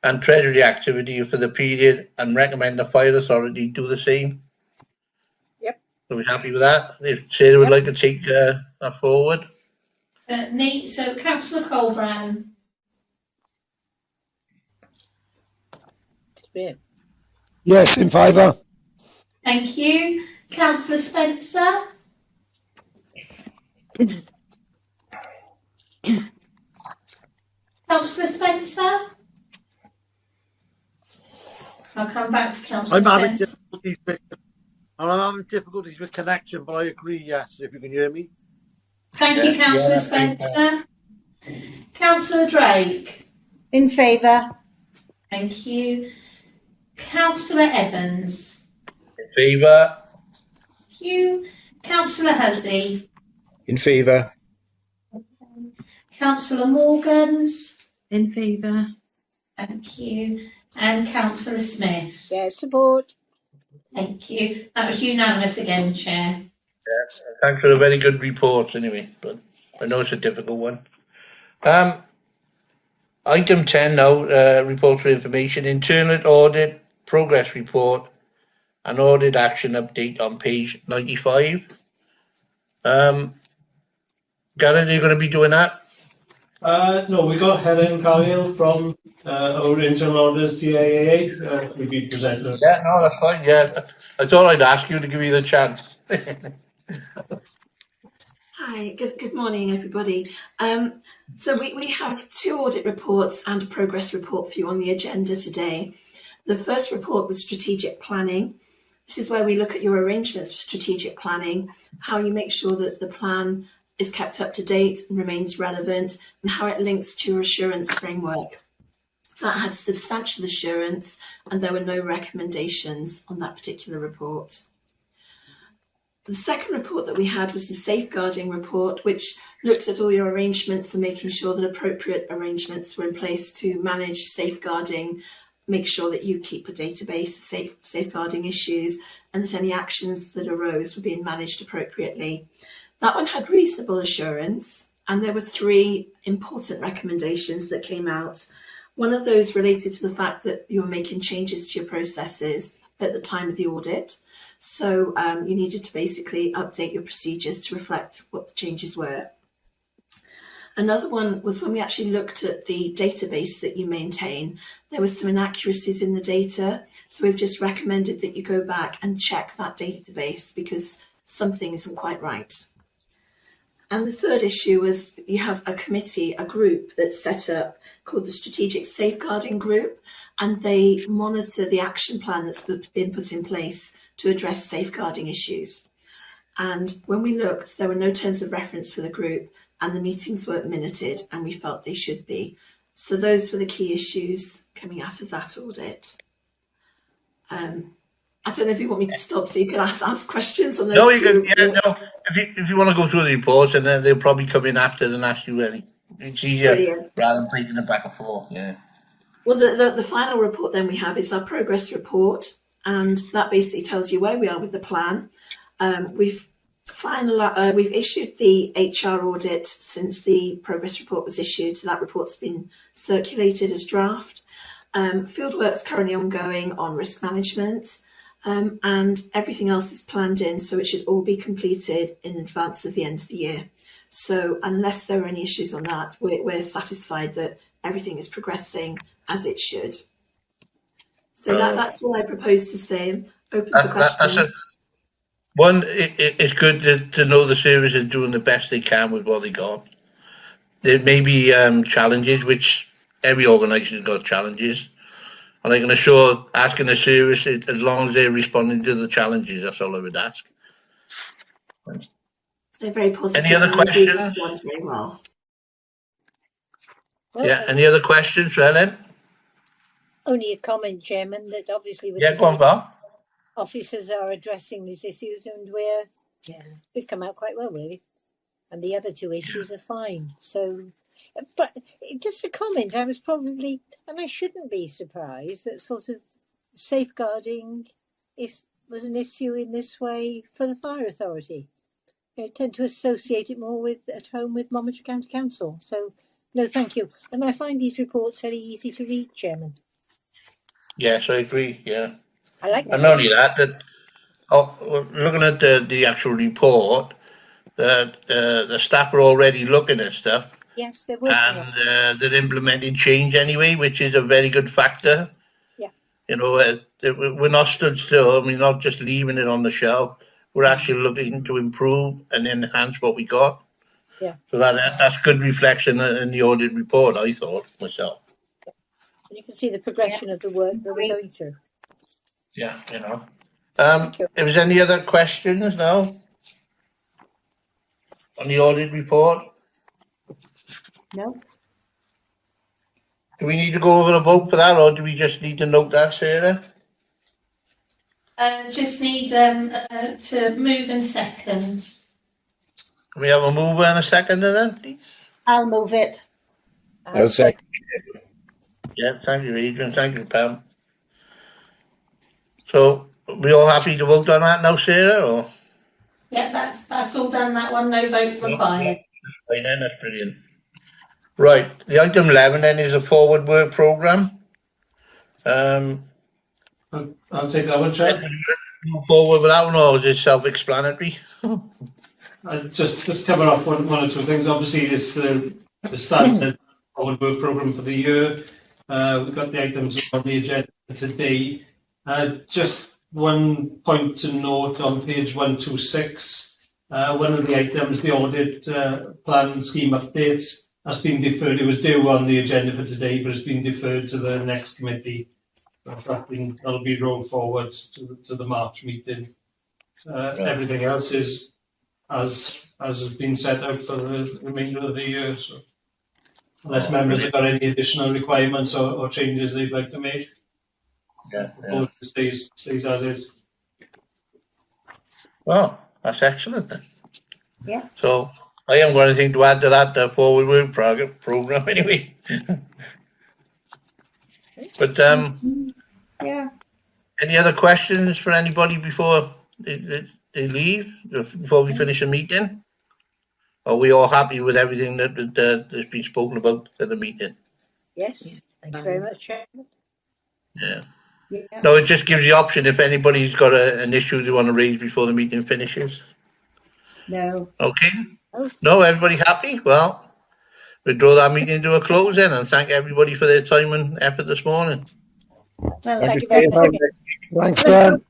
S2: and Treasury activity for the period and recommend the Fire Authority do the same.
S3: Yep.
S2: Are we happy with that? If Sarah would like to take that forward.
S1: Certainly. So, Councillor Colbrand.
S5: Yes, in favour.
S1: Thank you. Councillor Spencer. Councillor Spencer. I'll come back to Councillor Spencer.
S12: And I'm having difficulties with connection, but I agree, yes, if you can hear me.
S1: Thank you, Councillor Spencer. Councillor Drake.
S9: In favour.
S1: Thank you. Councillor Evans.
S2: In favour.
S1: Thank you. Councillor Hussey.
S11: In favour.
S1: Councillor Morgans.
S10: In favour.
S1: Thank you. And Councillor Smith.
S3: Yeah, support.
S1: Thank you. That was unanimous again, Chair.
S2: Yeah, thanks for a very good report anyway, but I know it's a difficult one. Item 10 now, report for information, internal audit, progress report, and audit action update on page 95. Gareth, are you going to be doing that?
S8: No, we got Helen Cargill from our internal auditors, TIAA, will be presenting.
S2: Yeah, no, that's fine. Yeah, I thought I'd ask you to give you the chance.
S13: Hi, good morning, everybody. So we have two audit reports and a progress report for you on the agenda today. The first report was strategic planning. This is where we look at your arrangements for strategic planning, how you make sure that the plan is kept up to date and remains relevant, and how it links to your assurance framework. That had substantial assurance, and there were no recommendations on that particular report. The second report that we had was the safeguarding report, which looked at all your arrangements and making sure that appropriate arrangements were in place to manage safeguarding, make sure that you keep a database of safeguarding issues, and that any actions that arose were being managed appropriately. That one had reasonable assurance, and there were three important recommendations that came out. One of those related to the fact that you were making changes to your processes at the time of the audit. So you needed to basically update your procedures to reflect what the changes were. Another one was when we actually looked at the database that you maintain, there were some inaccuracies in the data. So we've just recommended that you go back and check that database because something isn't quite right. And the third issue was you have a committee, a group that's set up called the Strategic Safeguarding Group, and they monitor the action plan that's been put in place to address safeguarding issues. And when we looked, there were no terms of reference for the group and the meetings weren't minuted, and we felt they should be. So those were the key issues coming out of that audit. I don't know if you want me to stop so you can ask questions on those.
S2: No, you can. Yeah, no. If you want to go through the reports, and then they'll probably come in after and ask you any. It's easier. Brilliant. Rather than breaking it back and forth. Yeah.
S13: Well, the final report then we have is our progress report, and that basically tells you where we are with the plan. We've issued the HR audit since the progress report was issued, so that report's been circulated as draft. Fieldwork's currently ongoing on risk management, and everything else is planned in, so it should all be completed in advance of the end of the year. So unless there are any issues on that, we're satisfied that everything is progressing as it should. So that's all I propose to say. Open for questions.
S2: It's good to know the service is doing the best they can with what they got. There may be challenges, which every organisation has got challenges. And I can assure asking the service, as long as they're responding to the challenges, that's all I would ask.
S13: They're very positive.
S2: Any other questions?
S13: Very well.
S2: Yeah, any other questions, Helen?
S3: Only a comment, Chairman, that obviously with
S2: go on, Bob.
S3: Officers are addressing these issues, and we've come out quite well, really. And the other two issues are fine. So, but just a comment, I was probably, and I shouldn't be surprised that sort of safeguarding was an issue in this way for the fire authority. I tend to associate it more at home with Monmouthshire County Council. So, no, thank you. And I find these reports very easy to read, Chairman.
S2: Yes, I agree. Yeah.
S3: I like that.
S2: And not only that, looking at the actual report, the staff are already looking at stuff.
S3: Yes, they're working on it.
S2: And they're implementing change anyway, which is a very good factor.
S3: Yeah.
S2: You know, we're not stood still. We're not just leaving it on the shelf. We're actually looking to improve and enhance what we got.
S3: Yeah.
S2: So that's good reflection in the audit report, I thought, myself.
S3: Yeah. And you can see the progression of the work that we're going through.
S2: Yeah, you know.
S3: Thank you.
S2: If there's any other questions now on the audit report?
S9: No.
S2: Do we need to go over a vote for that, or do we just need to note that, Sarah?
S1: Just need to move and second.
S2: Can we have a mover and a seconder then, please?
S9: I'll move it.
S11: I'll second.
S2: Yeah, thank you, Adrian. Thank you, Pam. So, we all happy to vote on that now, Sarah? Or?
S1: Yeah, that's all done. That one, no vote required.
S2: Right then, that's brilliant. Right, the item 11 then is a forward work programme.
S8: I'll take that one, Chair.
S2: Move forward with that one, or is it self-explanatory?
S8: Just cover off one or two things. Obviously, it's the standard forward work programme for the year. We've got the items on the agenda today. Just one point to note on page 126. One of the items, the audit plan scheme updates, has been deferred. It was due on the agenda for today, but it's been deferred to the next committee. That'll be rolled forward to the March meeting. Everything else is as has been set out for the remainder of the year. So, unless members have got any additional requirements or changes they'd like to make,
S2: Yeah.
S8: Stays as is.
S2: Well, that's excellent then.
S9: Yeah.
S2: So, I haven't got anything to add to that forward work programme anyway. But
S9: yeah.
S2: Any other questions for anybody before they leave, before we finish the meeting? Are we all happy with everything that's been spoken about at the meeting?
S3: Yes, thank you very much, Chairman.
S2: Yeah.
S3: Yeah.
S2: No, it just gives the option if anybody's got an issue they want to raise before the meeting finishes.
S9: No.
S2: Okay. No, everybody happy? Well, we draw that meeting to a close then, and thank everybody for their time and effort this morning.
S3: Well, thank you very much.
S5: Thanks, Ben.